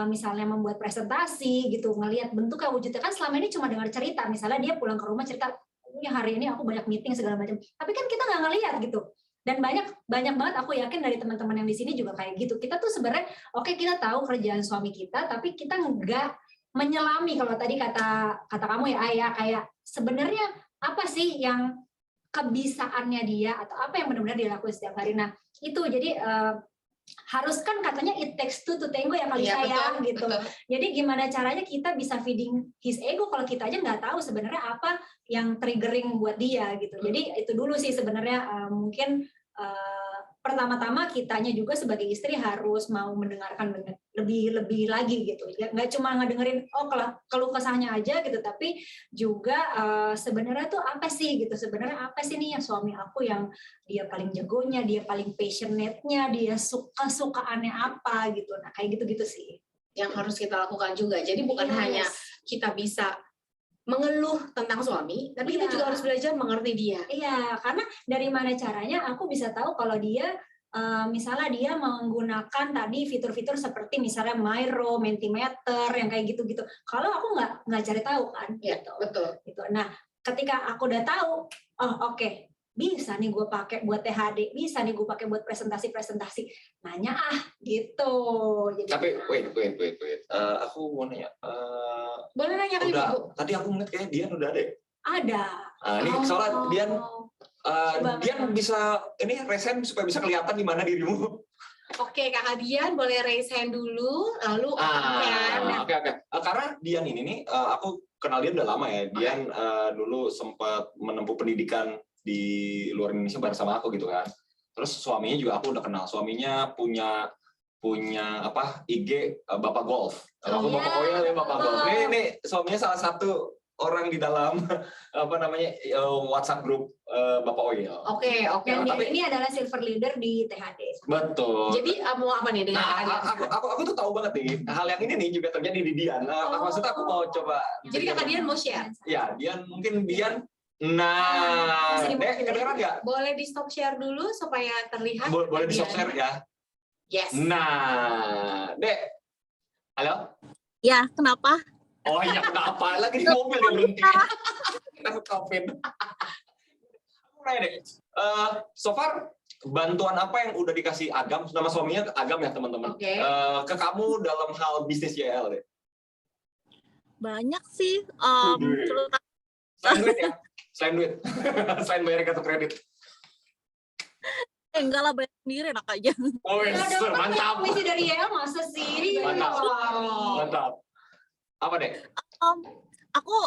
C: misalnya membuat presentasi gitu, ngelihat bentuknya, wujudnya. Kan selama ini cuma dengar cerita, misalnya dia pulang ke rumah cerita, ini hari ini aku banyak meeting segala macam, tapi kan kita nggak ngelihat gitu. Dan banyak banget aku yakin dari teman-teman yang di sini juga kayak gitu. Kita tuh sebenarnya oke, kita tahu kerjaan suami kita, tapi kita nggak menyelami. Kalau tadi kata kamu ya Ayah, kayak sebenarnya apa sih yang kebisaannya dia atau apa yang benar-benar dia lakukan setiap hari. Nah itu jadi harus kan katanya it takes two to tango ya kali
A: Iya,
C: saya
A: betul,
C: gitu.
A: betul.
C: Jadi gimana caranya kita bisa feeding his ego kalau kita aja nggak tahu sebenarnya apa yang triggering buat dia gitu. Jadi itu dulu sih sebenarnya mungkin pertama-tama kitanya juga sebagai istri harus mau mendengarkan lebih lagi gitu. Ya, nggak cuma ngedengerin keluh kesahnya aja gitu, tapi juga sebenarnya tuh apa sih gitu. Sebenarnya apa sih nih yang suami aku yang dia paling jagonya, dia paling passionate-nya, dia sukaannya apa gitu. Nah, kayak gitu-gitu sih.
A: Yang harus kita lakukan juga. Jadi bukan hanya kita bisa mengeluh tentang suami, tapi kita juga harus belajar mengerti dia.
C: Iya, karena dari mana caranya aku bisa tahu kalau dia misalnya dia menggunakan tadi fitur-fitur seperti misalnya Miro, Mentimeter yang kayak gitu-gitu. Kalau aku nggak cari tahu kan,
A: Ya,
C: gitu.
A: betul.
C: Gitu. Nah, ketika aku udah tahu, oh oke, bisa nih gue pakai buat THD, bisa nih gue pakai buat presentasi, nanya gitu. Jadi,
B: Tapi wait. Aku mau nanya.
A: Boleh nanya ke
B: Udah,
A: ibu?
B: tadi aku ngeliat kayak Dian udah ada.
C: ada.
B: Ini soalnya Dian,
C: Coba,
B: Dian bisa ini resen supaya bisa kelihatan di mana dirimu.
A: Oke, Kakak Dian boleh raise hand dulu, lalu open.
B: Oke. Karena Dian ini nih, aku kenal dia udah lama ya. Dian dulu sempat menempuh pendidikan di luar Indonesia bareng sama aku gitu kan. Terus suaminya juga aku udah kenal. Suaminya punya apa IG Bapak Golf. Kalau aku Bapak Koyal ya Bapak Golf. Ini suaminya salah satu orang di dalam apa namanya WhatsApp grup Bapak Oyel.
A: Oke.
C: Dan
B: Tapi
C: ini adalah silver leader di THD.
B: betul.
A: Jadi mau apa nih dengan Kakak Dian?
B: aku tuh tahu banget nih hal yang ini nih juga terjadi di Dian. Maksudnya aku mau coba.
A: Jadi Kakak Dian mau share?
B: Ya, Dian. Nah, Dek, kedengeran nggak?
A: Boleh di stop share dulu supaya terlihat.
B: Boleh di
A: Dian.
B: stop share ya.
A: Yes.
B: Nah, Dek. Halo?
F: Ya, kenapa?
B: Oh iya, kenapa? Lagi di mobil dia berhenti. Takut COVID. Aku nanya deh, so far bantuan apa yang udah dikasih Agam, nama suaminya Agam ya teman-teman,
A: Oke.
B: ke kamu dalam hal bisnis YL deh?
F: Banyak sih,
B: Duit.
F: terutama
B: Selain duit ya? Selain duit? Selain bayar kartu kredit?
F: enggak lah, bayar sendiri enak aja.
B: Oh,
C: Nggak dapat
B: mantap.
C: komisi dari YL masa sih?
B: Mantap.
A: Wow.
B: Mantap. Apa deh?
F: Aku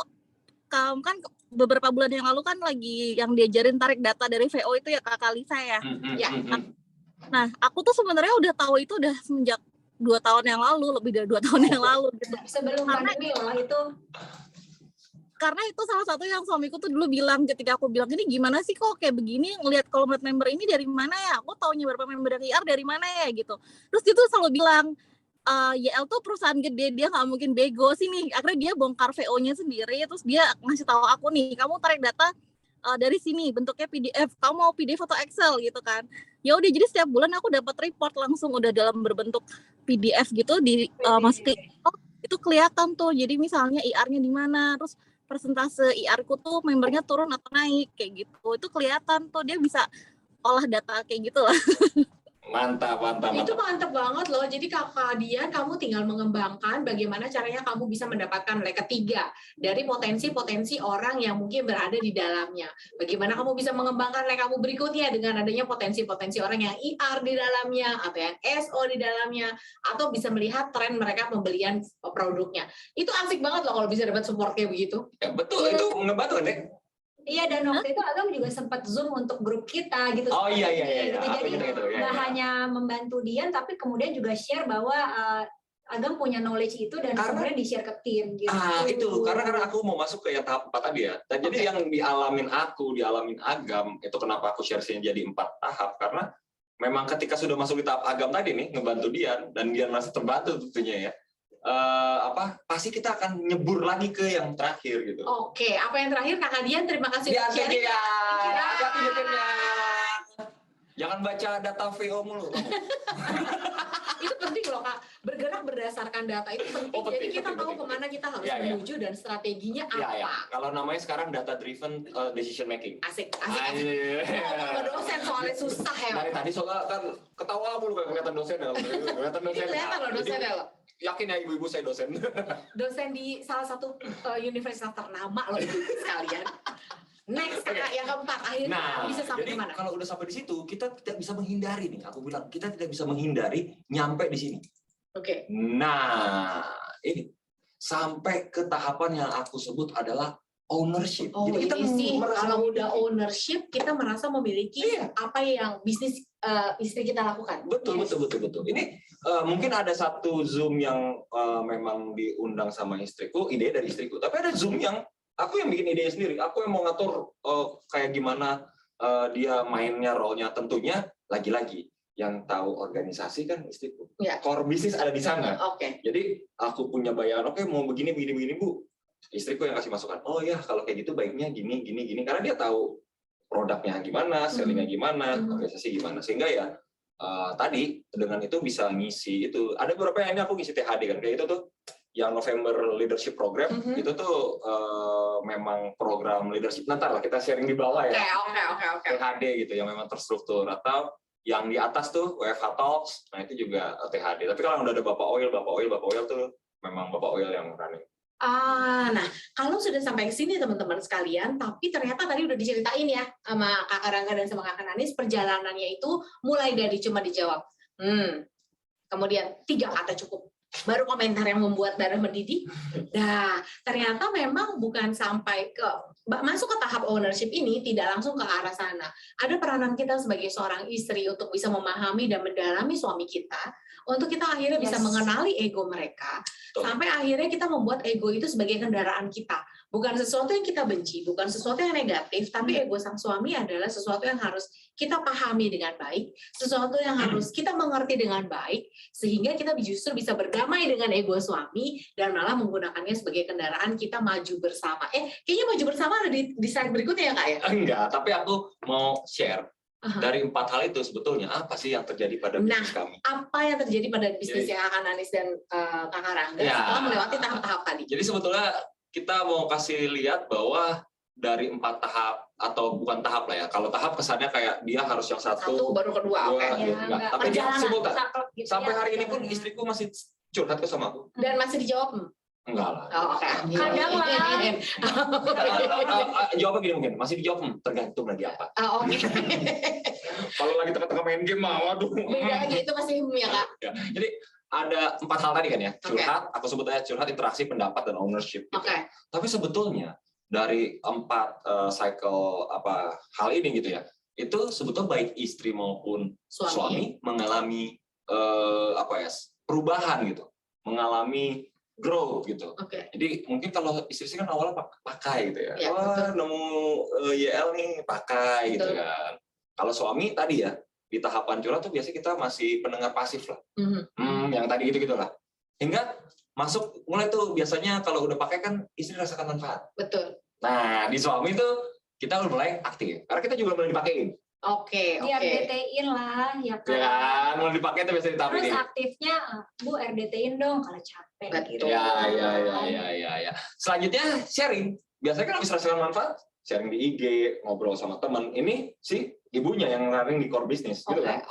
F: kan beberapa bulan yang lalu kan lagi yang diajarin tarik data dari VO itu ya Kak Lisa ya.
A: Ya.
F: Nah, aku tuh sebenarnya udah tahu itu udah semenjak 2 tahun yang lalu, lebih dari 2 tahun yang lalu gitu.
C: Sebelum pandemi loh itu.
F: Karena itu salah satu yang suamiku tuh dulu bilang ketika aku bilang, ini gimana sih kok kayak begini, ngelihat kalau melihat member ini dari mana ya, aku taunya berapa member dari IR dari mana ya gitu. Terus dia tuh selalu bilang, YL tuh perusahaan gede, dia nggak mungkin bego sih nih. Akhirnya dia bongkar VO-nya sendiri, terus dia ngasih tahu aku nih, kamu tarik data dari sini, bentuknya PDF, kamu mau PDF atau Excel gitu kan. Ya udah, jadi setiap bulan aku dapat report langsung udah dalam berbentuk PDF gitu di masukin, oh itu kelihatan tuh. Jadi misalnya IR-nya di mana, terus persentase IR-ku tuh membernya turun atau naik kayak gitu. Itu kelihatan tuh, dia bisa olah data kayak gitu lah.
B: Mantap, mantap,
A: Itu
B: mantap.
A: mantep banget loh. Jadi Kak Dian, kamu tinggal mengembangkan bagaimana caranya kamu bisa mendapatkan leg ketiga dari potensi-potensi orang yang mungkin berada di dalamnya. Bagaimana kamu bisa mengembangkan leg kamu berikutnya dengan adanya potensi-potensi orang yang IR di dalamnya, atau yang SO di dalamnya, atau bisa melihat tren mereka pembelian produknya. Itu asik banget loh kalau bisa dapat support kayak begitu.
B: Ya, betul, itu ngebantu kan deh?
C: Iya, dan waktu itu Agam juga sempat Zoom untuk grup kita gitu.
B: Oh iya.
C: Gitu.
B: Aku
C: Jadi
B: gitu.
C: nggak hanya membantu Dian, tapi kemudian juga share bahwa Agam punya knowledge itu dan kemudian di-share ke tim gitu.
B: Itu karena aku mau masuk ke tahap 4 tadi ya. Dan jadi yang dialamin Agam, itu kenapa aku share-nya jadi 4 tahap, karena memang ketika sudah masuk di tahap Agam tadi nih, ngebantu Dian, dan Dian merasa terbantu tentunya ya. Pasti kita akan nyebur lagi ke yang terakhir gitu.
A: Oke, apa yang terakhir Kakak Dian? Terima kasih
B: Di
A: sharing.
B: ya. Hati-hati nyetirnya. Jangan baca data VO mulu.
A: Itu penting loh Kak, bergerak berdasarkan data itu penting.
B: Oh, penting,
A: Jadi kita
B: penting,
A: tahu
B: penting.
A: kemana kita harus
B: Ya.
A: menuju dan strateginya apa.
B: Ya. Kalau namanya sekarang data driven decision making.
A: Asik.
B: Anjir.
A: Ngomong ke dosen soalnya susah ya.
B: Dari tadi soalnya kan ketawa mulu kayak kelihatan dosen ya. Kelihatan
A: Ini
B: dosen.
A: kelihatan loh dosennya loh.
B: Yakin ya ibu-ibu saya dosen.
A: Dosen di salah satu universitas ternama loh sekalian. Next Kak, yang keempat akhirnya bisa sampai
B: jadi
A: kemana?
B: kalau udah sampai di situ, kita tidak bisa menghindari nih. Aku bilang kita tidak bisa menghindari nyampe di sini.
A: Oke.
B: Nah, ini sampai ke tahapan yang aku sebut adalah ownership.
A: Oh,
B: Jadi kita
A: ini sih
B: merasa
A: kalau udah
B: memiliki.
A: ownership, kita merasa memiliki
B: Iya.
A: apa yang bisnis istri kita lakukan.
B: Betul. Ini mungkin ada satu Zoom yang memang diundang sama istriku, ide dari istriku. Tapi ada Zoom yang aku yang bikin ide sendiri. Aku yang mau ngatur kayak gimana dia mainnya, role-nya. Tentunya lagi-lagi yang tahu organisasi kan istriku.
A: Ya.
B: Core bisnis ada di sana.
A: Oke.
B: Jadi aku punya bayangan, oke mau begini Bu. Istriku yang kasih masukan. Oh ya kalau kayak gitu baiknya gini. Karena dia tahu produknya gimana, sellingnya gimana, organisasi gimana. Sehingga ya tadi dengan itu bisa ngisi itu. Ada beberapa yang ini aku ngisi THD kan. Kayak itu tuh yang November Leadership Program, itu tuh memang program leadership. Nanti lah kita sharing di bawah ya.
A: Oke.
B: THD gitu yang memang terstruktur. Atau yang di atas tuh WFH Talks, nah itu juga THD. Tapi kalau udah ada Bapak Oil tuh memang Bapak Oil yang running.
A: Nah kalau sudah sampai ke sini teman-teman sekalian, tapi ternyata tadi udah diceritain ya sama Kakak Rangga dan sama Kakak Nanis, perjalanannya itu mulai dari cuma dijawab, kemudian 3 kata cukup, baru komentar yang membuat darah mendidih. Nah ternyata memang bukan sampai ke masuk ke tahap ownership ini tidak langsung ke arah sana. Ada peranan kita sebagai seorang istri untuk bisa memahami dan mendalami suami kita, untuk kita akhirnya bisa mengenali ego mereka. Sampai akhirnya kita membuat ego itu sebagai kendaraan kita. Bukan sesuatu yang kita benci, bukan sesuatu yang negatif, tapi ego sang suami adalah sesuatu yang harus kita pahami dengan baik, sesuatu yang harus kita mengerti dengan baik, sehingga kita justru bisa berdamai dengan ego suami, dan malah menggunakannya sebagai kendaraan kita maju bersama. Kayaknya maju bersama ada di slide berikutnya ya Kak ya?
B: Enggak, tapi aku mau share. Dari 4 hal itu sebetulnya apa sih yang terjadi pada bisnis kami?
A: Apa yang terjadi pada bisnis yang Kak Nanis dan Kakak Rangga setelah melewati tahap-tahap tadi?
B: Jadi sebetulnya kita mau kasih lihat bahwa dari 4 tahap atau bukan tahap lah ya. Kalau tahap kesannya kayak dia harus yang satu
A: baru kedua, oke.
B: Enggak. Tapi dia simultan. Sampai hari ini pun istriku masih curhat ke sama aku.
A: Dan masih dijawab?
B: Enggak lah.
A: Oke.
C: Kadang lah.
B: Jawabnya gini mungkin, masih dijawab tergantung lagi apa.
A: Oke.
B: Kalau lagi tengah-tengah main game mah, waduh.
A: Beda lagi, itu masih ya Kak?
B: Ya. Jadi ada 4 hal tadi kan ya, curhat, aku sebutnya curhat, interaksi, pendapat, dan ownership. Gitu.
A: Oke.
B: Tapi sebetulnya dari 4 cycle hal ini gitu ya, itu sebetulnya baik istri maupun suami mengalami perubahan gitu, mengalami growth gitu. Jadi mungkin kalau istri kan awalnya pakai gitu ya, nemu YL nih pakai gitu kan. Kalau suami tadi ya di tahapan curhat tuh biasanya kita masih pendengar pasif lah, yang tadi gitu lah. Hingga masuk mulai tuh biasanya kalau udah pakai kan istri rasakan manfaat.
A: Betul.
B: Nah di suami tuh kita udah mulai aktif, karena kita juga mulai dipakein.
A: Oke.
C: RDT-in lah, ya kan.
B: Ya, mulai dipakai tuh biasanya ditampilin.
C: Terus aktifnya, Bu RDT-in dong kalau capek.
A: Betul.
C: Gitu.
B: Ya. Selanjutnya sharing. Biasanya kan habis rasakan manfaat, sharing di IG, ngobrol sama teman. Ini si ibunya yang running di core business, gitu kan.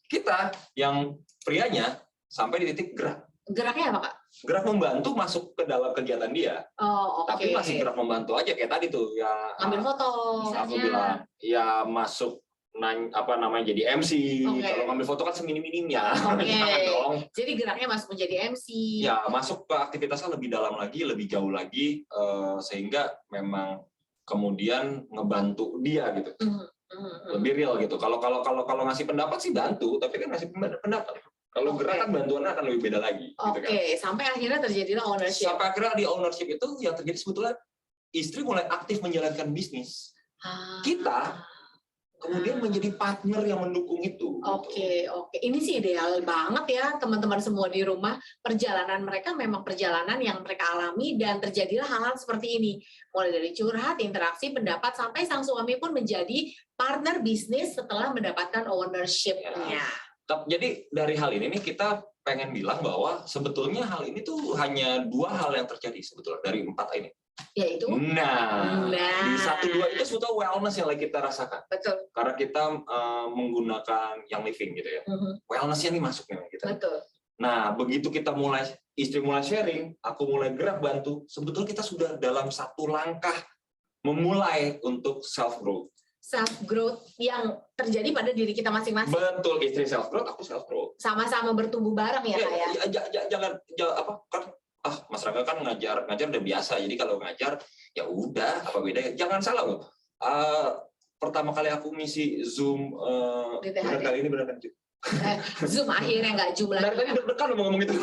B: Kita yang prianya sampai di titik gerak.
A: Geraknya apa Kak?
B: Gerak membantu masuk ke dalam kegiatan dia. Tapi masih gerak membantu aja kayak tadi tuh ya.
A: Ambil foto.
B: Aku bilang ya masuk jadi MC. Kalau ngambil foto kan seminim-minimnya. Dong.
A: Jadi geraknya masuk menjadi MC.
B: Ya, masuk ke aktivitasnya lebih dalam lagi, lebih jauh lagi, sehingga memang kemudian ngebantu dia gitu. Lebih real gitu. Kalau ngasih pendapat sih bantu, tapi kan ngasih pendapat. Kalau gerak kan bantuannya akan lebih beda lagi.
A: Gitu kan. Sampai akhirnya terjadilah ownership.
B: Sampai akhirnya di ownership itu yang terjadi sebetulnya istri mulai aktif menjalankan bisnis. Kita kemudian menjadi partner yang mendukung itu.
A: Oke. Ini sih ideal banget ya teman-teman semua di rumah. Perjalanan mereka memang perjalanan yang mereka alami dan terjadilah hal-hal seperti ini. Mulai dari curhat, interaksi, pendapat, sampai sang suami pun menjadi partner bisnis setelah mendapatkan ownership-nya.
B: Jadi dari hal ini nih kita pengen bilang bahwa sebetulnya hal ini tuh hanya 2 hal yang terjadi sebetulnya dari 4 ini.
A: Yaitu?
B: Nah, di 1-2 itu sebetulnya wellness yang lagi kita rasakan.
A: Betul.
B: Karena kita menggunakan yang living gitu ya. Wellness-nya nih masuk nih kita.
A: Betul. Nah,
B: begitu kita istri mulai sharing, aku mulai gerak bantu, sebetulnya kita sudah dalam 1 langkah memulai untuk self growth.
A: Self growth yang terjadi pada diri kita masing-masing.
B: Betul, istri self growth, aku self growth.
A: Sama-sama bertumbuh bareng ya, Kak ya.
B: Jangan Mas Rangga kan ngajar udah biasa. Jadi kalau ngajar ya udah, apa bedanya? Jangan salah loh. Pertama kali aku ngisi Zoom kali ini benar kan?
A: Zoom akhirnya nggak Zoom lagi.
B: Dari tadi deg-degan ngomong itu.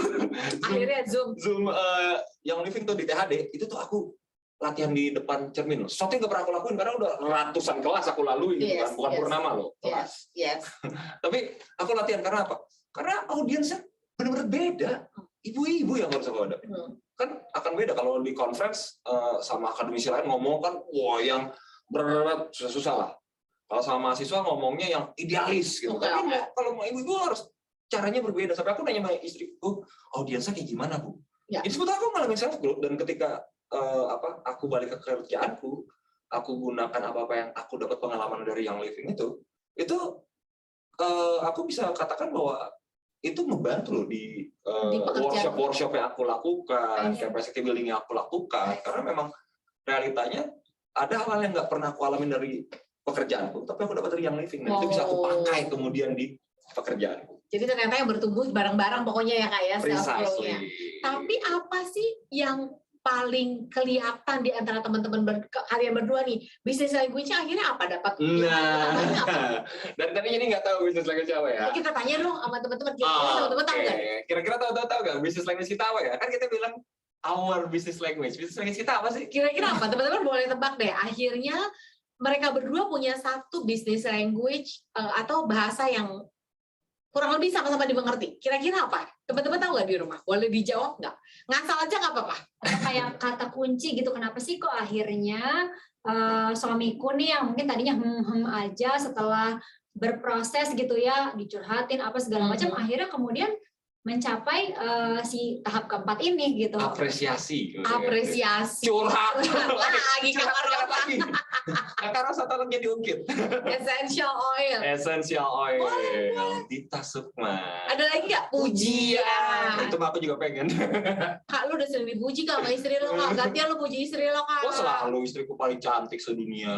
A: Akhirnya Zoom
B: yang living tuh di THD itu tuh aku latihan di depan cermin loh. Sesuatu yang nggak pernah aku lakuin karena udah ratusan kelas aku lalui gitu kan, bukan purnama loh kelas. Tapi aku latihan karena apa? Karena audiensnya benar-benar beda. Ibu-ibu yang harus aku hadapin. Kan akan beda kalau di conference sama akademisi lain ngomong kan, wah yang berat susah-susah lah. Kalau sama mahasiswa ngomongnya yang idealis gitu. Tapi kalau mau ibu-ibu harus caranya berbeda. Sampai aku nanya sama istriku, audiensnya kayak gimana Bu? Itu sebetulnya aku ngalamin self growth dan ketika aku balik ke kerjaanku, aku gunakan apa yang aku dapat pengalaman dari yang living itu aku bisa katakan bahwa itu membantu loh di workshop yang aku lakukan, capacity building yang aku lakukan, karena memang realitanya ada hal yang nggak pernah aku alami dari pekerjaanku, tapi aku dapat dari yang living, dan itu bisa aku pakai kemudian di pekerjaanku.
A: Jadi ternyata yang bertumbuh bareng-barang pokoknya ya Kak ya, self-growth-nya. Tapi apa sih yang paling kelihatan di antara teman-teman kalian berdua nih? Bisnis language-nya akhirnya apa? Dapat?
B: Dari tadi ini nggak tahu bisnis language apa ya?
A: Kita tanya dong sama teman-teman. Teman-teman tahu nggak?
B: Kira-kira tahu nggak bisnis language kita apa ya? Kan kita bilang our business language. Bisnis language kita apa sih?
A: Kira-kira apa? Teman-teman boleh tebak deh. Akhirnya mereka berdua punya satu business language atau bahasa yang kurang lebih sama-sama dimengerti. Kira-kira apa? Teman-teman tahu nggak di rumah? Boleh dijawab nggak? Ngasal aja nggak apa-apa.
C: Kayak kata kunci gitu. Kenapa sih kok akhirnya suamiku nih yang mungkin tadinya aja, setelah berproses gitu ya, dicurhatin apa segala macam, akhirnya kemudian mencapai si tahap keempat ini gitu.
B: Apresiasi.
A: Apresiasi.
B: Curhat
A: lagi
B: curhat lagi. Kakak Rosa tolong jadi ungkit.
A: Essential oil.
B: Essential oil. Dita Sukma.
A: Ada lagi nggak? Pujian.
B: Itu mah aku juga pengen.
A: Kak, lu udah sering dipuji Kak sama istri lo, Kak. Gantian lu puji istri lo, Kak.
B: Oh, selalu istriku paling cantik sedunia.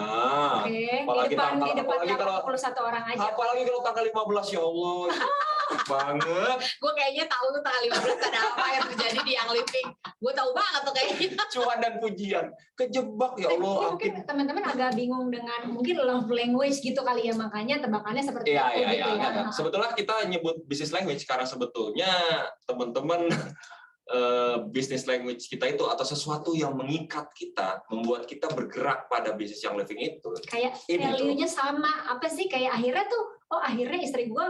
C: Oke,
B: Apalagi
C: di depan
B: apalagi kalau
C: 81 orang aja.
B: apalagi kalau tanggal 15 ya Allah. Banget.
A: Gue kayaknya tahu tuh tanggal 15 ada apa yang terjadi di Young Living. Gue tahu banget tuh kayaknya.
B: Cuan dan pujian. Kejebak ya
C: Tapi
B: Allah.
C: mungkin teman-teman agak bingung dengan mungkin love language gitu kali ya, makanya tebakannya seperti itu gitu ya.
B: Sebetulnya kita nyebut business language karena sebetulnya teman-teman business language kita itu atau sesuatu yang mengikat kita, membuat kita bergerak pada bisnis yang living itu.
C: Kayak
B: Ini
C: value-nya sama, apa sih, kayak akhirnya tuh, oh akhirnya istri gue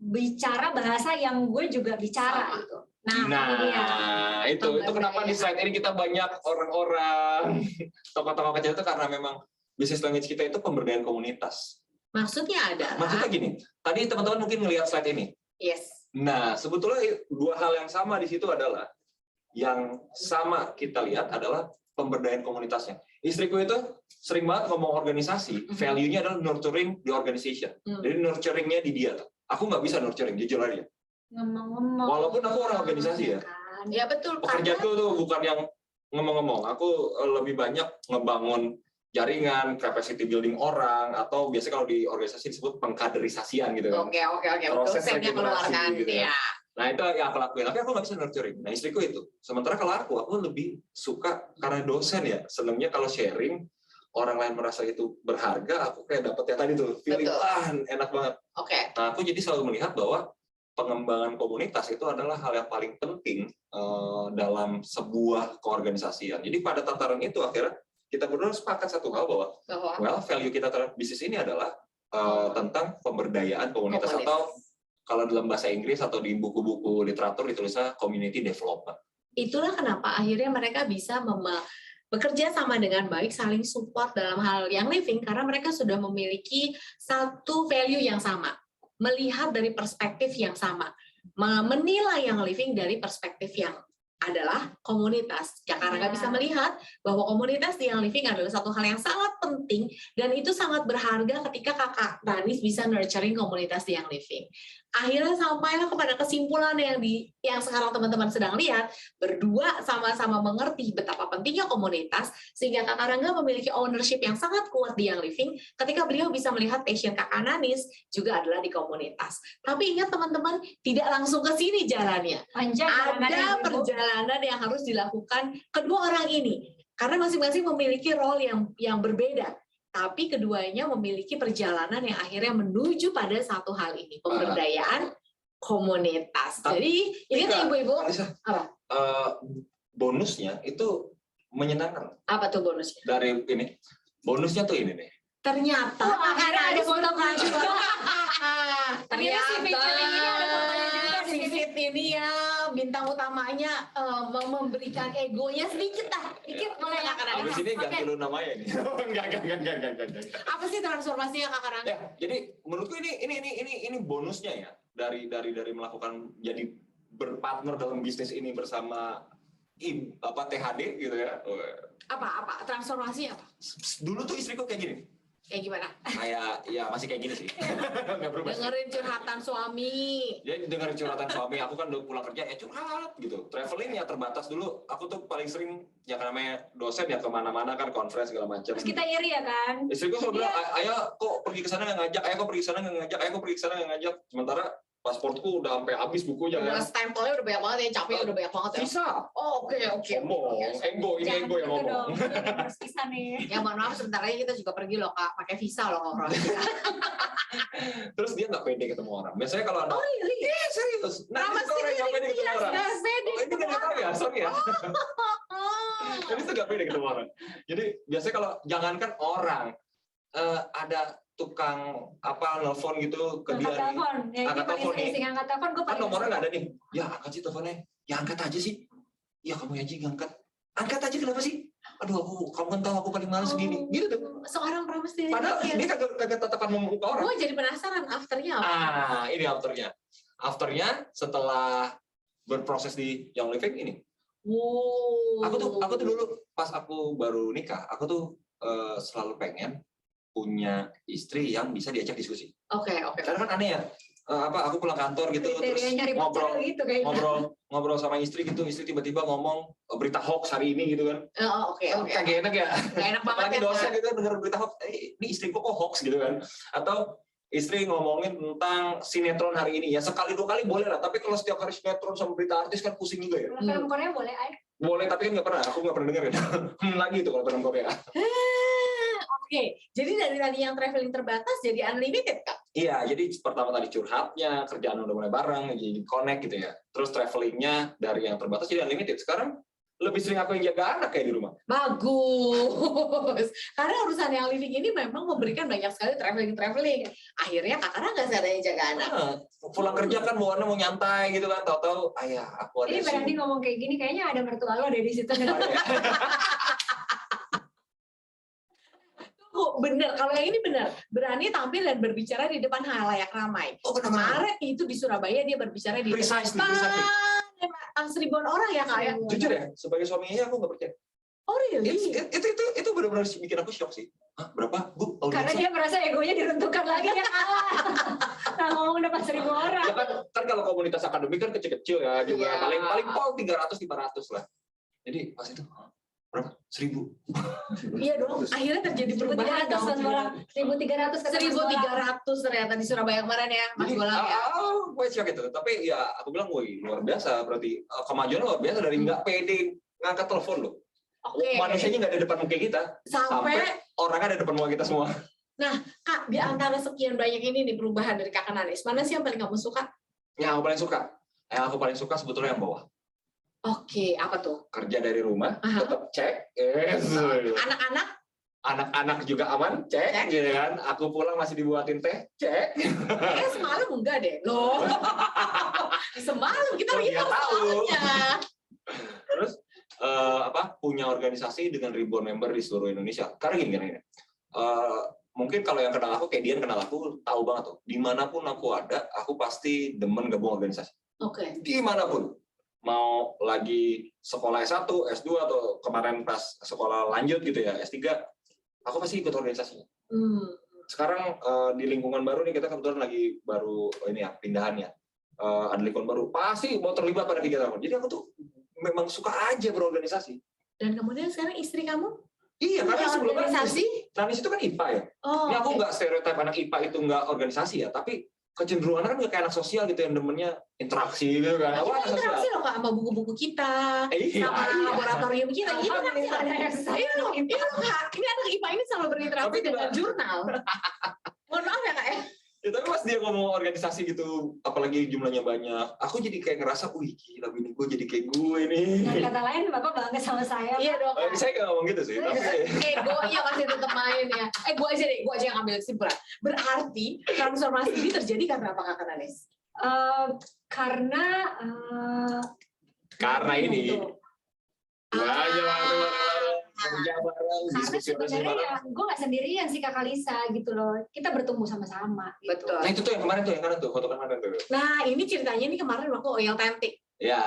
C: bicara bahasa yang gue juga bicara gitu.
B: Nah, itu kenapa di slide ini kita banyak orang-orang tokoh-tokoh kecil itu karena memang business language kita itu pemberdayaan komunitas.
A: Maksudnya adalah?
B: Maksudnya gini, tadi teman-teman mungkin ngelihat slide ini.
A: Yes.
B: Nah, sebetulnya dua hal yang sama di situ adalah yang sama kita lihat adalah pemberdayaan komunitasnya. Istriku itu sering banget ngomong organisasi, value-nya adalah nurturing the organization. Jadi nurturing-nya di dia tuh. Aku nggak bisa nurturing, jujur aja.
C: Ngomong-ngomong.
B: Walaupun aku orang organisasi ya.
A: Ya betul.
B: Pekerjaanku tuh bukan yang ngomong-ngomong. Aku lebih banyak ngebangun jaringan, capacity building orang, atau biasanya kalau di organisasi disebut pengkaderisasian gitu kan.
A: Oke.
B: Proses
A: Dosennya keluar kan
B: gitu
A: ya.
B: Nah itu yang aku lakuin, tapi aku nggak bisa nurturing. Nah istriku itu. Sementara kalau aku lebih suka karena dosen ya, senangnya kalau sharing, orang lain merasa itu berharga, aku kayak dapet ya tadi tuh, feeling enak banget.
A: Oke.
B: Nah aku jadi selalu melihat bahwa pengembangan komunitas itu adalah hal yang paling penting dalam sebuah keorganisasian. Jadi pada tataran itu akhirnya kita berdua sepakat satu hal bahwa value kita terhadap bisnis ini adalah tentang pemberdayaan komunitas atau kalau dalam bahasa Inggris atau di buku-buku literatur ditulisnya community development.
A: Itulah kenapa akhirnya mereka bisa bekerja sama dengan baik, saling support dalam hal yang living karena mereka sudah memiliki satu value yang sama, melihat dari perspektif yang sama, menilai yang living dari perspektif yang adalah komunitas. Ya, karena nggak bisa melihat bahwa komunitas di yang living adalah satu hal yang sangat penting dan itu sangat berharga ketika Kakak Tanis bisa nurturing komunitas di yang living. Akhirnya sampailah kepada kesimpulan yang sekarang teman-teman sedang lihat, berdua sama-sama mengerti betapa pentingnya komunitas sehingga Kakak Rangga memiliki ownership yang sangat kuat di yang living ketika beliau bisa melihat passion Kakak Nanis juga adalah di komunitas. Tapi ingat teman-teman, tidak langsung ke sini jalannya. Ada perjalanan yang harus dilakukan kedua orang ini karena masing-masing memiliki role yang berbeda. Tapi keduanya memiliki perjalanan yang akhirnya menuju pada satu hal ini, pemberdayaan komunitas. Jadi ini ibu-ibu, apa?
B: Bonusnya itu menyenangkan.
A: Apa tuh bonusnya?
B: Dari ini, bonusnya tuh ini nih.
A: Ternyata
C: akhirnya ada fotonya juga.
A: Ternyata si Fit ini ya bintang utamanya memberikan egonya sedikit dikit boleh nggak Kak Rangga?
B: Abis ini ganti lu namanya nih. Enggak.
A: Apa sih transformasinya Kak Rangga?
B: Ya, jadi menurutku ini bonusnya ya dari melakukan jadi berpartner dalam bisnis ini bersama THD gitu ya.
A: Apa transformasinya apa?
B: Dulu tuh istriku kayak gini.
A: Kayak gimana?
B: Kayak ya masih kayak gini sih. Nggak berubah.
A: Dengerin curhatan suami.
B: Jadi dengerin curhatan suami, aku kan udah pulang kerja ya curhat gitu. Traveling ya terbatas dulu. Aku tuh paling sering ya karena namanya dosen ya kemana-mana kan conference segala macam.
C: Terus kita iri ya kan?
B: Istriku selalu bilang, ayo kok pergi ke sana nggak ngajak, ayo kok pergi ke sana nggak ngajak, ayo kok pergi ke sana nggak ngajak. Sementara pasportku udah sampai habis bukunya kan.
A: Udah stempelnya udah banyak banget ya, capeknya udah banyak banget ya.
B: Visa.
A: Oh, oke.
B: Ngomong, ego yang ngomong.
C: Harus visa nih.
A: Ya mohon maaf sebentar lagi kita juga pergi loh Kak, pakai visa loh ngobrol.
B: Terus dia nggak pede ketemu orang. Biasanya kalau ada, serius. Nah,
A: Nama
B: itu orang nggak pede ketemu orang. Ini kan nggak tahu ya, sorry ya. Tapi itu nggak pede ketemu orang. Jadi biasanya kalau jangankan orang, ada tukang nelfon gitu ke dia nih. Angkat telepon nih.
C: Angkat telepon gue
B: Kan nomornya nggak ada nih. Ya angkat sih teleponnya. Ya angkat aja sih. Ya kamu aja ngangkat. Angkat aja kenapa sih? aduh kamu kan tahu aku paling males gini, gitu tuh.
A: Seorang pramestir.
B: Padahal dia kagak tatapan memuka orang.
A: Gue jadi penasaran afternya apa?
B: Ini afternya. Afternya setelah berproses di Young Living ini.
A: Wow.
B: Aku tuh dulu pas aku baru nikah, aku tuh selalu pengen punya istri yang bisa diajak diskusi.
A: Oke.
B: Karena kan aneh ya. Aku pulang kantor gitu terus
C: nyari
B: ngobrol
C: gitu kayaknya.
B: ngobrol sama istri gitu, istri tiba-tiba ngomong berita hoax hari ini gitu kan.
A: Oke.
B: Kagak enak ya.
A: Gak enak banget
B: Apalagi
A: ya.
B: dosen gitu dengar berita hoax, ini istriku kok hoax gitu kan. Atau istri ngomongin tentang sinetron hari ini ya sekali dua kali boleh lah, tapi kalau setiap hari sinetron sama berita artis kan pusing juga ya.
C: Film Korea boleh
B: Boleh, tapi kan aku nggak pernah dengerin. Lagi itu kalau film Korea.
A: Oke, jadi dari tadi yang traveling terbatas jadi unlimited, Kak?
B: Iya, jadi pertama tadi curhatnya, kerjaan udah mulai bareng, jadi connect gitu ya. Terus travelingnya dari yang terbatas jadi unlimited. Sekarang lebih sering aku yang jaga anak kayak di rumah.
A: Bagus. Karena urusan yang living ini memang memberikan banyak sekali traveling. Akhirnya kakak nggak sadar yang jaga anak.
B: Pulang kerja kan bawaannya mau nyantai gitu kan, tahu-tahu ayah aku ada
C: Ini berarti ngomong kayak gini kayaknya ada mertua lo ada di situ.
A: Bener, kalau yang ini bener, berani tampil dan berbicara di depan halayak ramai. Kemarin itu di Surabaya dia berbicara di depan seribuan orang ya, Kak ya.
B: Jujur ya, sebagai suaminya aku nggak percaya.
A: Oh really?
B: Itu benar-benar bikin aku shock sih. Hah, berapa Bu?
C: Karena dia merasa egonya diruntuhkan lagi ya kalah. Nah, ngomong depan 1.000 orang.
B: Ya kan kalau komunitas akademik kan kecil-kecil ya juga.
A: Iya.
B: Paling 300-500 lah. Jadi pas itu berapa? 1.000.
A: Iya dong, akhirnya terjadi perubahan
C: 1.300 orang. 1.300
A: 1.300 ternyata di Surabaya kemarin ya, Mas Golang ya.
B: Gue shock itu. Tapi ya aku bilang, wih luar biasa. Berarti kemajuan luar biasa dari nggak pede ngangkat telepon loh.
A: Oke.
B: Manusianya nggak ada depan muka kita.
A: Sampai
B: orangnya ada depan muka kita semua.
A: Kak, di antara sekian banyak ini nih perubahan dari Kakak Nanis, mana sih yang paling kamu suka?
B: Yang aku paling suka sebetulnya yang bawah.
A: Oke, apa tuh?
B: Kerja dari rumah,
A: Aha.
B: tetap cek. Anak-anak juga aman, cek. Gitu kan. Aku pulang masih dibuatin teh, cek.
A: Semalam enggak deh. Loh. Semalam kita lagi
B: Dia tahu.
A: soalnya.
B: Terus punya organisasi dengan ribuan member di seluruh Indonesia. Karena gini. Mungkin kalau yang kenal aku, kayak Dian kenal aku, tahu banget tuh. Dimanapun aku ada, aku pasti demen gabung organisasi.
A: Oke.
B: Dimanapun. Mau lagi sekolah S1, S2, atau kemarin pas sekolah lanjut gitu ya, S3, aku pasti ikut organisasinya. Sekarang di lingkungan baru nih, kita kebetulan lagi baru pindahan ya. Ada lingkungan baru, pasti mau terlibat pada kegiatan. Jadi aku tuh memang suka aja berorganisasi.
A: Dan kemudian sekarang istri kamu?
B: Iya, karena sebelumnya
A: organisasi?
B: Nanis itu kan IPA ya.
A: Oh,
B: Ini aku nggak stereotip anak IPA itu nggak organisasi ya, tapi kecenderungan kan nggak kayak anak sosial gitu yang demennya interaksi gitu kan.
A: Kita
B: Anak sosial.
A: interaksi loh Kak sama buku-buku kita,
B: Iya.
A: sama laboratorium kita. Iya kan?
C: Ada yang
A: Iya loh Kak. Ini anak IPA ini selalu berinteraksi
B: Tapi
A: dengan jurnal. Mohon maaf ya Kak ya.
B: Ya, tapi pas dia ngomong organisasi gitu, apalagi jumlahnya banyak, aku jadi kayak ngerasa, wih gila bini gue jadi kayak gue nih.
C: Dengan kata lain, Bapak bangga sama saya.
A: Iya dong Kak.
B: Saya nggak ngomong gitu sih, tapi
A: Egonya masih tetap main ya. Gue aja yang ambil kesimpulan. Berarti transformasi ini terjadi karena apa Kakak Nanis?
B: karena ini.
C: Karena sebenarnya ya, gue gak sendirian sih Kakak Lisa gitu loh. Kita bertumbuh sama-sama. Gitu.
A: Betul.
B: Nah itu tuh yang kemarin tuh, foto kemarin tuh.
A: Nah ini ceritanya ini kemarin waktu Oil Tentik.
B: Ya.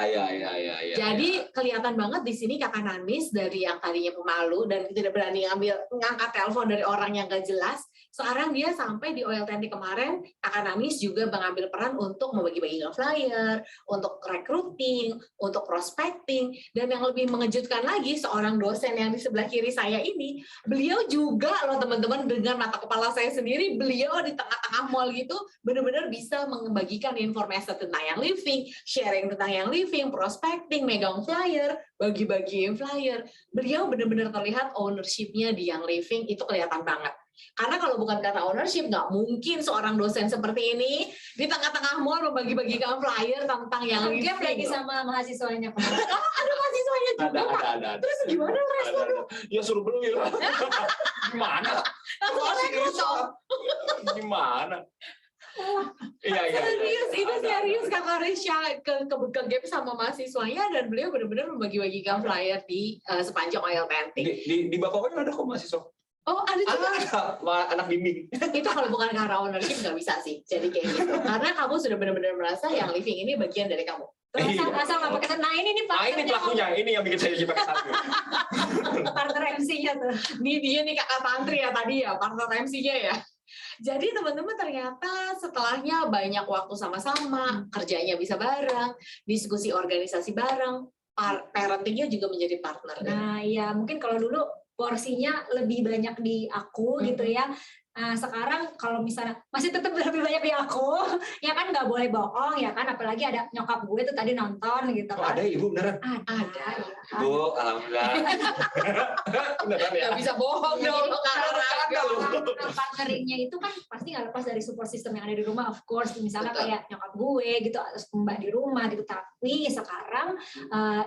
A: Jadi kelihatan banget di sini Kakak Nanis dari yang tadinya pemalu dan tidak berani ngangkat telepon dari orang yang gak jelas. Sekarang dia sampai di Oil Tentik kemarin, Kakak Nanis juga mengambil peran untuk membagi-bagikan flyer, untuk recruiting, untuk prospecting, dan yang lebih mengejutkan lagi seorang dosen yang di sebelah kiri saya ini, beliau juga loh teman-teman dengan mata kepala saya sendiri, beliau di tengah-tengah mall gitu benar-benar bisa membagikan informasi tentang yang living, sharing tentang yang living, prospecting, megang flyer, bagi-bagiin flyer. Beliau benar-benar terlihat ownership-nya di yang living itu kelihatan banget. Karena kalau bukan karena ownership, nggak mungkin seorang dosen seperti ini di tengah-tengah mall membagi-bagikan flyer tentang yang living.
C: Gap lagi sama mahasiswanya.
A: Ada mahasiswanya juga, Pak.
B: Ada.
A: Terus gimana respon?
B: Ya suruh beli lah. Gimana?
A: Langsung rekrut dong.
B: Gimana? Iya.
A: Serius, itu
B: Ada.
A: serius Kakak Risha ke Gap sama mahasiswanya dan beliau benar-benar membagi-bagikan flyer di sepanjang oil painting.
B: Di bapaknya ada kok mahasiswa.
A: Oh, ada juga.
B: Anak bimbing.
A: Itu kalau bukan karena ownership nggak bisa sih. Jadi kayak gitu. Karena kamu sudah benar-benar merasa yang living ini bagian dari kamu.
C: Asal nggak pakai nah ini nih
B: Nah, ini pelakunya, ini yang bikin saya kita kesana.
C: partner MC-nya tuh.
A: Dia nih kakak Tantri ya tadi ya, partner MC-nya ya. Jadi teman-teman ternyata setelahnya banyak waktu sama-sama, kerjanya bisa bareng, diskusi organisasi bareng, parentingnya juga menjadi partner.
C: Nah, iya mungkin kalau dulu porsinya lebih banyak di aku gitu ya. Nah, sekarang kalau misalnya masih tetap lebih banyak di aku, ya kan nggak boleh bohong ya kan, apalagi ada nyokap gue tuh tadi nonton gitu
B: Oh,
C: kan.
B: ada ibu beneran?
A: Ada.
C: Ya.
B: Ibu, alhamdulillah. Beneran ya?
A: Nggak bisa bohong
C: Ya,
A: dong.
C: jadi partneringnya itu kan pasti nggak lepas dari support system yang ada di rumah, of course. Misalnya
A: Betul.
C: kayak nyokap gue gitu, atau mbak di rumah gitu. Tapi sekarang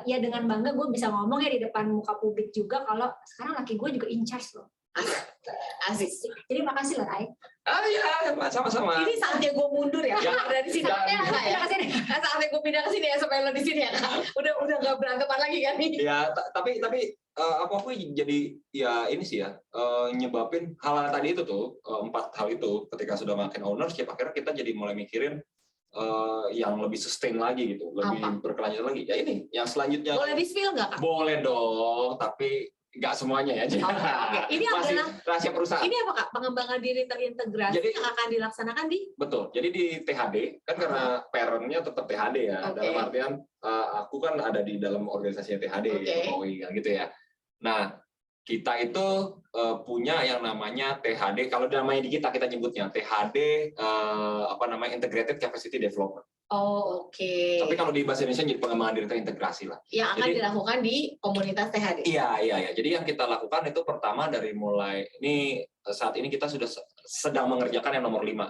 C: ya dengan bangga gue bisa ngomong ya di depan muka publik juga kalau sekarang laki gue juga in charge loh.
A: Asik.
C: Jadi makasih loh, Rai.
B: Iya, sama-sama.
A: Ini saatnya gue mundur ya.
B: Jangan-
A: Dari sini.
B: jangan-
A: Ya, Kak, ya.
C: Terima kasih.
A: Saatnya gue pindah ke sini ya supaya lo di sini ya Kak. Udah nggak beranteman lagi kan nih.
B: Ya, tapi apa jadi ya ini sih ya nyebabin hal tadi itu tuh 4 hal itu ketika sudah makin ownership akhirnya kita jadi mulai mikirin yang lebih sustain lagi gitu, lebih
A: Apa?
B: berkelanjutan lagi. Ya ini, yang selanjutnya
A: Boleh di-spill nggak Kak?
B: boleh dong, tapi nggak semuanya ya.
A: Oke. Ini
B: Masih
A: adalah
B: rahasia perusahaan.
A: ini apa Kak? Pengembangan diri terintegrasi
B: Jadi-
A: yang akan dilaksanakan di
B: Betul. Jadi di THD kan karena parent-nya tetap THD ya.
A: Oke.
B: Dalam artian aku kan ada di dalam organisasi THD
A: Oke.
B: MOI kan gitu ya. Nah, kita itu punya yang namanya THD. Kalau namanya di kita nyebutnya THD Integrated Capacity Development.
A: Oh, oke.
B: Tapi kalau di bahasa Indonesia jadi pengembangan diri terintegrasi lah.
A: Yang akan
B: Jadi-
A: dilakukan di komunitas THD.
B: Iya. Jadi yang kita lakukan itu pertama dari mulai ini saat ini kita sudah sedang mengerjakan yang nomor 5.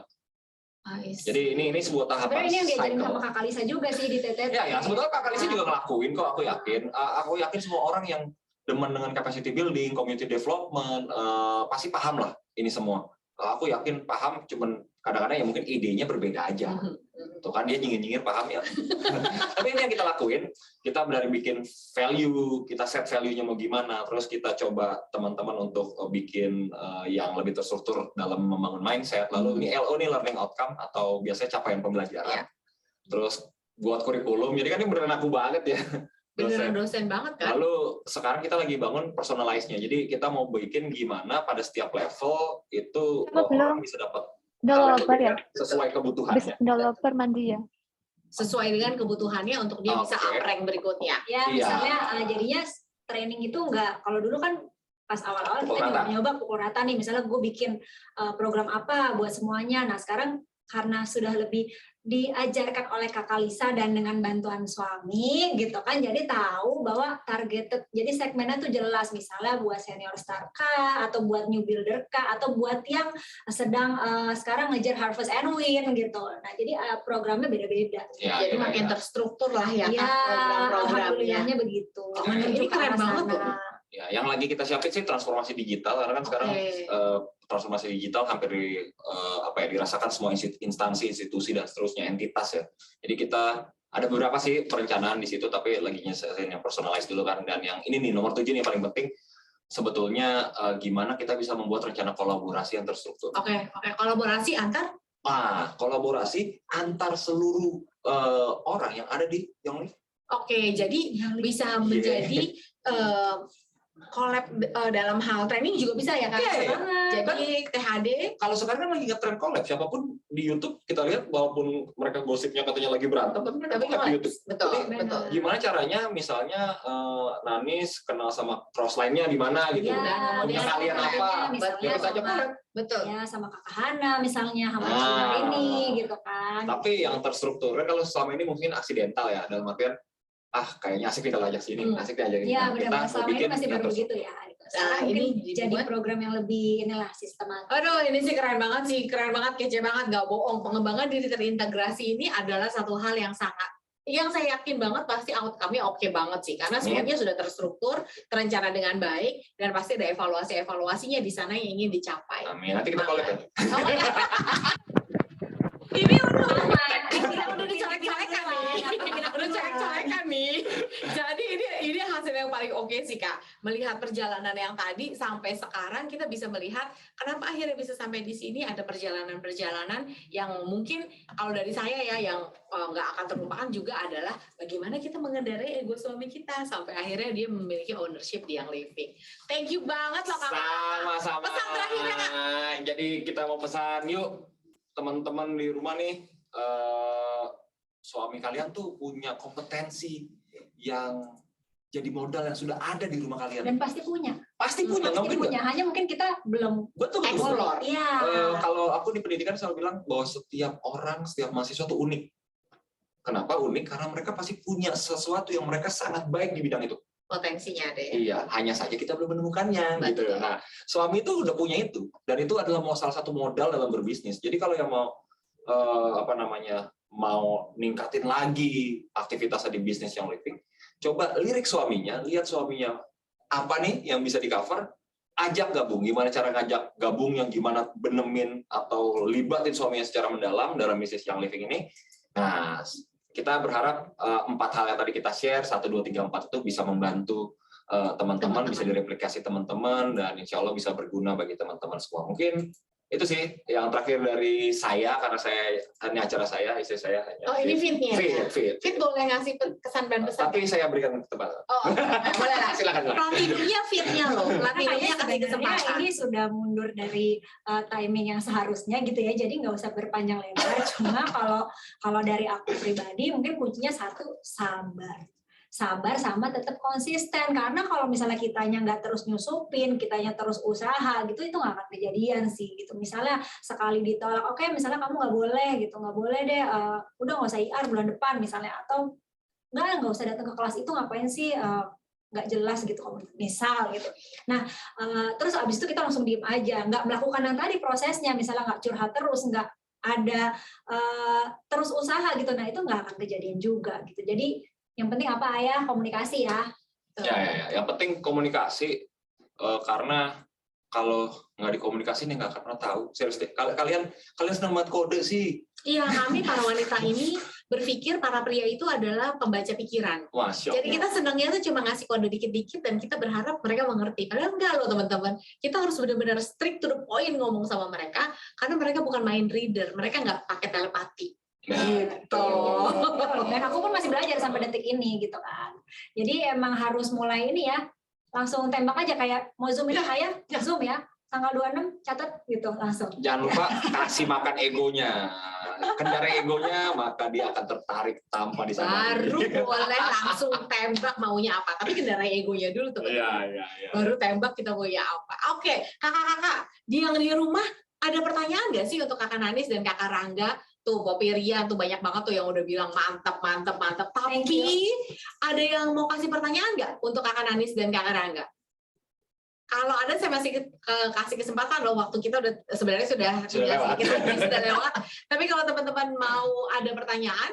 B: Jadi ini sebuah tahapan
C: Sebenarnya ini yang diajarin
B: cycle.
C: sama Kakak Lisa juga sih di TTT.
B: Ya, sebetulnya Kak Kalisi juga ngelakuin kok, aku yakin. Aku yakin semua orang yang demen dengan capacity building, community development, pasti paham lah ini semua. Aku yakin paham, cuman kadang-kadang ya mungkin idenya berbeda aja. Tuh kan dia nyingir-nyingir paham ya. Tapi ini yang kita lakuin, kita dari bikin value, kita set value-nya mau gimana, terus kita coba teman-teman untuk bikin yang lebih terstruktur dalam membangun mindset, lalu ini LO nih learning outcome atau biasanya capaian pembelajaran. Terus buat kurikulum, jadi kan ini beneran aku banget ya.
A: Beneran dosen banget kan?
B: Lalu sekarang kita lagi bangun personalize-nya. Jadi kita mau bikin gimana pada setiap level itu orang bisa dapat
D: Developer ya?
B: sesuai kebutuhannya.
D: Developer mandi ya?
A: Sesuai dengan kebutuhannya untuk dia bisa
B: Oke.
A: up rank berikutnya.
C: Ya,
B: Iya.
C: misalnya jadinya training itu enggak, kalau dulu kan pas awal-awal
B: Pukul
C: kita
B: rata.
C: nyoba pukul rata nih, misalnya gue bikin program apa buat semuanya. Nah sekarang karena sudah lebih diajarkan oleh Kakak Lisa dan dengan bantuan suami gitu kan, jadi tahu bahwa targeted, jadi segmennya tuh jelas, misalnya buat senior star kah, atau buat new builder kah, atau buat yang sedang sekarang ngejar harvest and win gitu. Nah jadi programnya beda-beda.
B: Ya,
A: Jadi
B: ya,
A: makin
B: ya.
A: terstruktur lah ya,
C: Ya,
A: Kak, program-programnya.
C: alhamdulillahnya begitu. Menuju
A: Ini
C: ke
A: keren
C: arah
A: banget
C: sana.
A: tuh.
B: Ya, yang lagi kita siapin sih transformasi digital karena kan sekarang
A: Oke.
B: transformasi digital hampir dirasakan semua instansi, institusi dan seterusnya, entitas ya. Jadi kita ada beberapa sih perencanaan di situ, tapi lagi nyelesain yang personalize dulu kan. Dan yang ini nih nomor 7 nih paling penting sebetulnya gimana kita bisa membuat rencana kolaborasi yang terstruktur.
A: Oke, kolaborasi antar
B: Kolaborasi antar seluruh orang yang ada di Yongli.
A: Oke, jadi bisa menjadi collab dalam hal training juga bisa ya Kak?
B: Iya.
A: Jadi THD
B: Kalau sekarang kan lagi nge-trend collab, siapapun di YouTube kita lihat walaupun mereka gosipnya katanya lagi berantem, tapi mereka collab di YouTube.
A: betul,
B: Jadi,
A: betul.
B: gimana caranya misalnya Nanis kenal sama crossline-nya di mana gitu.
C: Ya,
B: Punya
C: misalnya
B: kalian apa?
C: misalnya
B: Ya kita aja
C: sama,
B: collab.
A: Betul.
C: ya sama Kakak Hana misalnya, sama
B: Nah.
C: Cina ini gitu kan.
B: Tapi yang terstruktur kalau selama ini mungkin aksidental ya, dalam artian kayaknya asik kita ajak sini, asik diajak ini.
C: Ya
B: Nah,
C: benar-benar
B: kita
C: selama ini
B: bikin
C: masih
B: yang
C: baru
B: terstruktur.
C: begitu ya.
A: Nah,
C: Sekarang
A: ini
C: mungkin jadi
A: dibuat-
C: program yang lebih inilah sistematis.
A: Aduh, ini sih keren banget sih, keren banget, kece banget, nggak bohong. Pengembangan diri terintegrasi ini adalah satu hal yang yang saya yakin banget pasti outcome-nya oke banget sih, karena semuanya sudah terstruktur, terencana dengan baik, dan pasti ada evaluasinya di sana yang ingin dicapai.
B: Amin. Nanti kita collab ya.
A: Ini udah
C: Kita
A: udah dicolek-colekan nih. Udah colek-colekan nih. Jadi ini hasil yang paling oke sih Kak. Melihat perjalanan yang tadi sampai sekarang kita bisa melihat kenapa akhirnya bisa sampai di sini, ada perjalanan-perjalanan yang mungkin kalau dari saya ya yang nggak akan terlupakan juga adalah bagaimana kita mengendarai ego suami kita sampai akhirnya dia memiliki ownership di Young Living. Thank you banget loh Kak.
B: Sama-sama.
A: Pesan terakhirnya, Kak.
B: Jadi kita mau pesan yuk teman-teman di rumah nih, suami kalian tuh punya kompetensi yang jadi modal yang sudah ada di rumah kalian.
C: dan pasti punya.
B: Pasti punya, nggak
C: Pasti
B: mungkin
C: punya. Hanya mungkin kita belum
B: betul.
C: explore. Iya.
B: Kalau aku di pendidikan selalu bilang bahwa setiap orang, setiap mahasiswa tuh unik. Kenapa unik? Karena mereka pasti punya sesuatu yang mereka sangat baik di bidang itu.
A: Potensinya ada ya.
B: Iya, hanya saja kita belum menemukannya gitu.
A: Betul.
B: Nah, suami itu udah punya itu, dan itu adalah salah satu modal dalam berbisnis. Jadi kalau yang mau mau ningkatin lagi aktivitasnya di bisnis Young Living, coba lirik suaminya, lihat suaminya apa nih yang bisa di cover, ajak gabung. Gimana cara ngajak gabung, yang gimana benemin atau libatin suaminya secara mendalam dalam bisnis Young Living ini. Nah, kita berharap 4 hal yang tadi kita share, 1, 2, 3, 4 itu bisa membantu teman-teman, bisa direplikasi teman-teman, dan insya Allah bisa berguna bagi teman-teman semua. Mungkin itu sih yang terakhir dari saya, karena ini acara saya, istri saya.
A: Oh, ini fitnya.
B: Fit.
A: Fit boleh ngasih kesan dan pesan.
B: Tapi saya berikan tempat.
A: Oh, boleh lah.
B: Silakan.
A: Platinumnya fitnya loh. Platinumnya kasih kesempatan.
C: Ini sudah mundur dari timing yang seharusnya gitu ya, jadi nggak usah berpanjang lebar. Cuma kalau dari aku pribadi mungkin kuncinya satu, sabar sama tetap konsisten, karena kalau misalnya kitanya nggak terus nyusupin, kitanya terus usaha gitu, itu nggak akan kejadian sih gitu. Misalnya sekali ditolak, oke, misalnya kamu nggak boleh deh, udah nggak usah IR bulan depan misalnya, atau nggak usah datang ke kelas itu, ngapain sih, nggak jelas gitu misal gitu. Nah, terus abis itu kita langsung diem aja, nggak melakukan yang tadi prosesnya, misalnya nggak curhat terus, nggak ada terus usaha gitu, nah itu nggak akan kejadian juga gitu. Jadi yang penting apa Ayah? Komunikasi ya.
B: Ya. Yang penting komunikasi, karena kalau nggak dikomunikasi nih nggak akan pernah tahu. Serius deh. Kalian senang banget kode sih.
A: Iya, kami para wanita ini berpikir para pria itu adalah pembaca pikiran.
B: Masya
A: Jadi kita senangnya tuh cuma ngasih kode dikit-dikit dan kita berharap mereka mengerti. Padahal enggak loh teman-teman. Kita harus benar-benar strict to the point ngomong sama mereka, karena mereka bukan mind reader. Mereka nggak pakai telepati. Gitu.
C: Dan aku pun masih belajar sampai detik ini gitu kan. Jadi emang harus mulai ini ya, langsung tembak aja, kayak mau zoom itu kayak zoom ya, tanggal 26 catat gitu langsung.
B: Jangan lupa kasih makan egonya. Kendarai egonya, maka dia akan tertarik tanpa disadari.
A: Baru boleh langsung tembak maunya apa. Tapi kendarai egonya dulu teman-teman.
B: Iya.
A: Baru tembak kita maunya apa. Oke, kakak-kakak, yang di rumah ada pertanyaan nggak sih untuk kakak Nanis dan kakak Rangga? Tuh, Popi Rian tuh banyak banget tuh yang udah bilang mantap. Tapi ada yang mau kasih pertanyaan nggak untuk kakak Nanis dan kakak Rangga? Kalau ada saya masih kasih kesempatan loh, waktu kita udah sebenarnya sudah lewat. Tapi kalau teman-teman mau ada pertanyaan,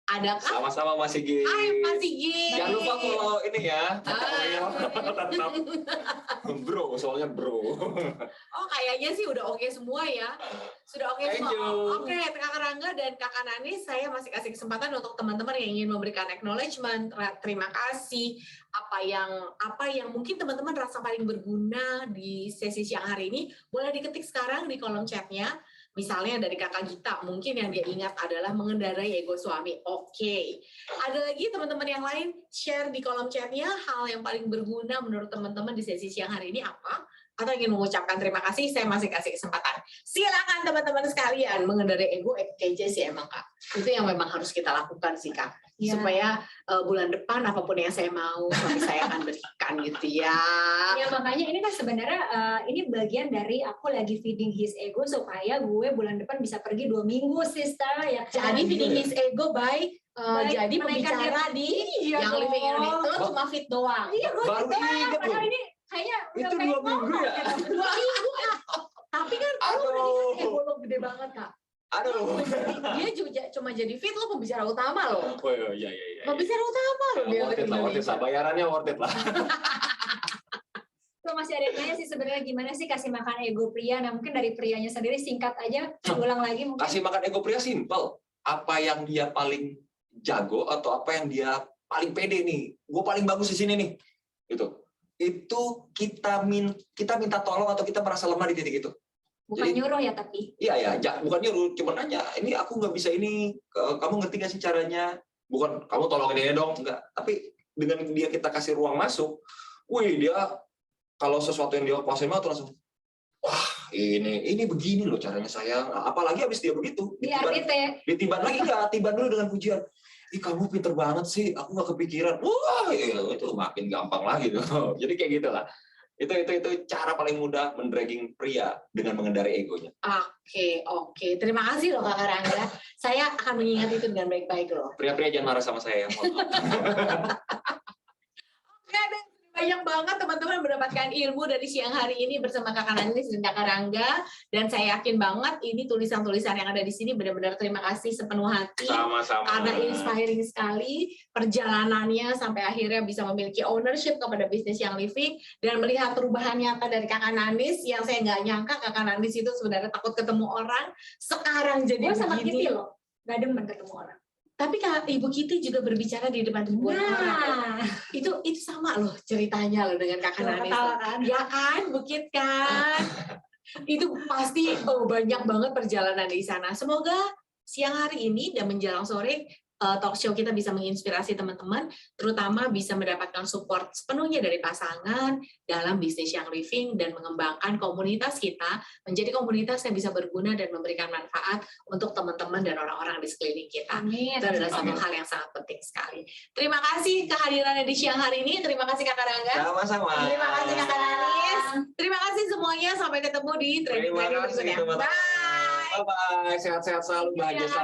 A: adakah?
B: Sama-sama Mas Sigit.
A: Hai Mas Sigit.
B: Jangan lupa follow ini ya. Tetap bro, soalnya bro.
A: Oh, kayaknya sih udah oke semua ya. Sudah oke
B: Thank
A: semua.
B: you.
A: Oke, Kakak Rangga dan Kakak Nanis, saya masih kasih kesempatan untuk teman-teman yang ingin memberikan acknowledgement, terima kasih. Apa yang mungkin teman-teman rasa paling berguna di sesi siang hari ini, boleh diketik sekarang di kolom chatnya. Misalnya dari kakak Gita, mungkin yang dia ingat adalah mengendarai ego suami. Oke. Ada lagi teman-teman yang lain, share di kolom chatnya hal yang paling berguna menurut teman-teman di sesi siang hari ini apa? Atau ingin mengucapkan terima kasih, saya masih kasih kesempatan. Silakan teman-teman sekalian, mengendarai ego aja sih emang Kak. Itu yang memang harus kita lakukan sih Kak.
C: Ya.
A: Supaya bulan depan apapun yang saya mau, suami saya akan berikan gitu ya.
C: Ya makanya ini kan sebenarnya ini bagian dari aku lagi feeding his ego supaya gue bulan depan bisa pergi 2 minggu sister ya.
A: Jadi feeding his ego baik. Jadi
C: menaikkan
A: pembicara di yang living itu cuma fit doang.
C: Iya gue
B: Baru
C: gitu.
B: inget
C: Padahal
B: loh.
C: ini kayaknya
B: Itu 2 minggu ya?
A: 2 minggu Kak. Tapi kan ego lo gede banget Kak.
B: Aduh.
A: Dia juga cuma jadi fit lo pembicara utama loh.
B: Oh iya.
A: Pembicara utama loh dia.
B: Worth it lah. Bayarannya worth it lah.
C: masih ada yang nanya sih sebenarnya gimana sih kasih makan ego pria. Nah mungkin dari prianya sendiri singkat aja, ulang lagi mungkin.
B: Kasih makan ego pria simple. Apa yang dia paling jago atau apa yang dia paling pede nih. Gue paling bagus di sini nih. Gitu. Itu kita minta tolong atau kita merasa lemah di titik itu.
C: Bukan
B: Jadi,
C: nyuruh ya tapi.
B: Iya, bukan nyuruh, cuma nanya, ini aku nggak bisa ini, kamu ngerti nggak sih caranya? Bukan, kamu tolongin ini dong, enggak. Tapi dengan dia kita kasih ruang masuk, wih dia kalau sesuatu yang dia kuasain tuh langsung, wah ini begini loh caranya sayang. Apalagi habis dia begitu, ditiban lagi nggak, tiban dulu dengan pujian. Ih kamu pinter banget sih, aku nggak kepikiran. Wah itu makin gampang lagi tuh. Jadi kayak gitulah. Itu cara paling mudah mendragging pria dengan mengendari egonya.
A: Oke. Terima kasih loh Kakak Rangga. Saya akan mengingat itu dengan baik-baik loh.
B: Pria-pria jangan marah sama saya.
A: Banyak banget teman-teman mendapatkan ilmu dari siang hari ini bersama Kakak Nanis dan Kakak Rangga. Dan saya yakin banget ini tulisan-tulisan yang ada di sini benar-benar terima kasih sepenuh hati.
B: Sama-sama.
A: Karena inspiring sekali perjalanannya sampai akhirnya bisa memiliki ownership kepada bisnis yang living dan melihat perubahan nyata dari Kakak Nanis yang saya nggak nyangka Kakak Nanis itu sebenarnya takut ketemu orang. Sekarang jadi
C: sama
A: begini.
C: Kitty loh, nggak demen ketemu orang.
A: Tapi Kak Ibu Kitty juga berbicara di depan ribuan orang. Itu sama loh ceritanya loh dengan Kakak Nanis.
C: Kan?
A: Ya kan, Bukit kan. Itu pasti banyak banget perjalanan di sana. Semoga siang hari ini dan menjelang sore talk show kita bisa menginspirasi teman-teman, terutama bisa mendapatkan support sepenuhnya dari pasangan dalam bisnis yang living dan mengembangkan komunitas kita menjadi komunitas yang bisa berguna dan memberikan manfaat untuk teman-teman dan orang-orang di sekeliling kita.
C: Amin.
A: Itu adalah satu hal yang sangat penting sekali. Terima kasih kehadirannya di siang hari ini. Terima kasih Kakak Rangga.
B: Sama-sama.
A: Terima kasih Kakak Nanis. Terima kasih semuanya. Sampai ketemu di training berikutnya. Bye.
B: Bye-bye. Sehat-sehat selalu, bahagia selalu.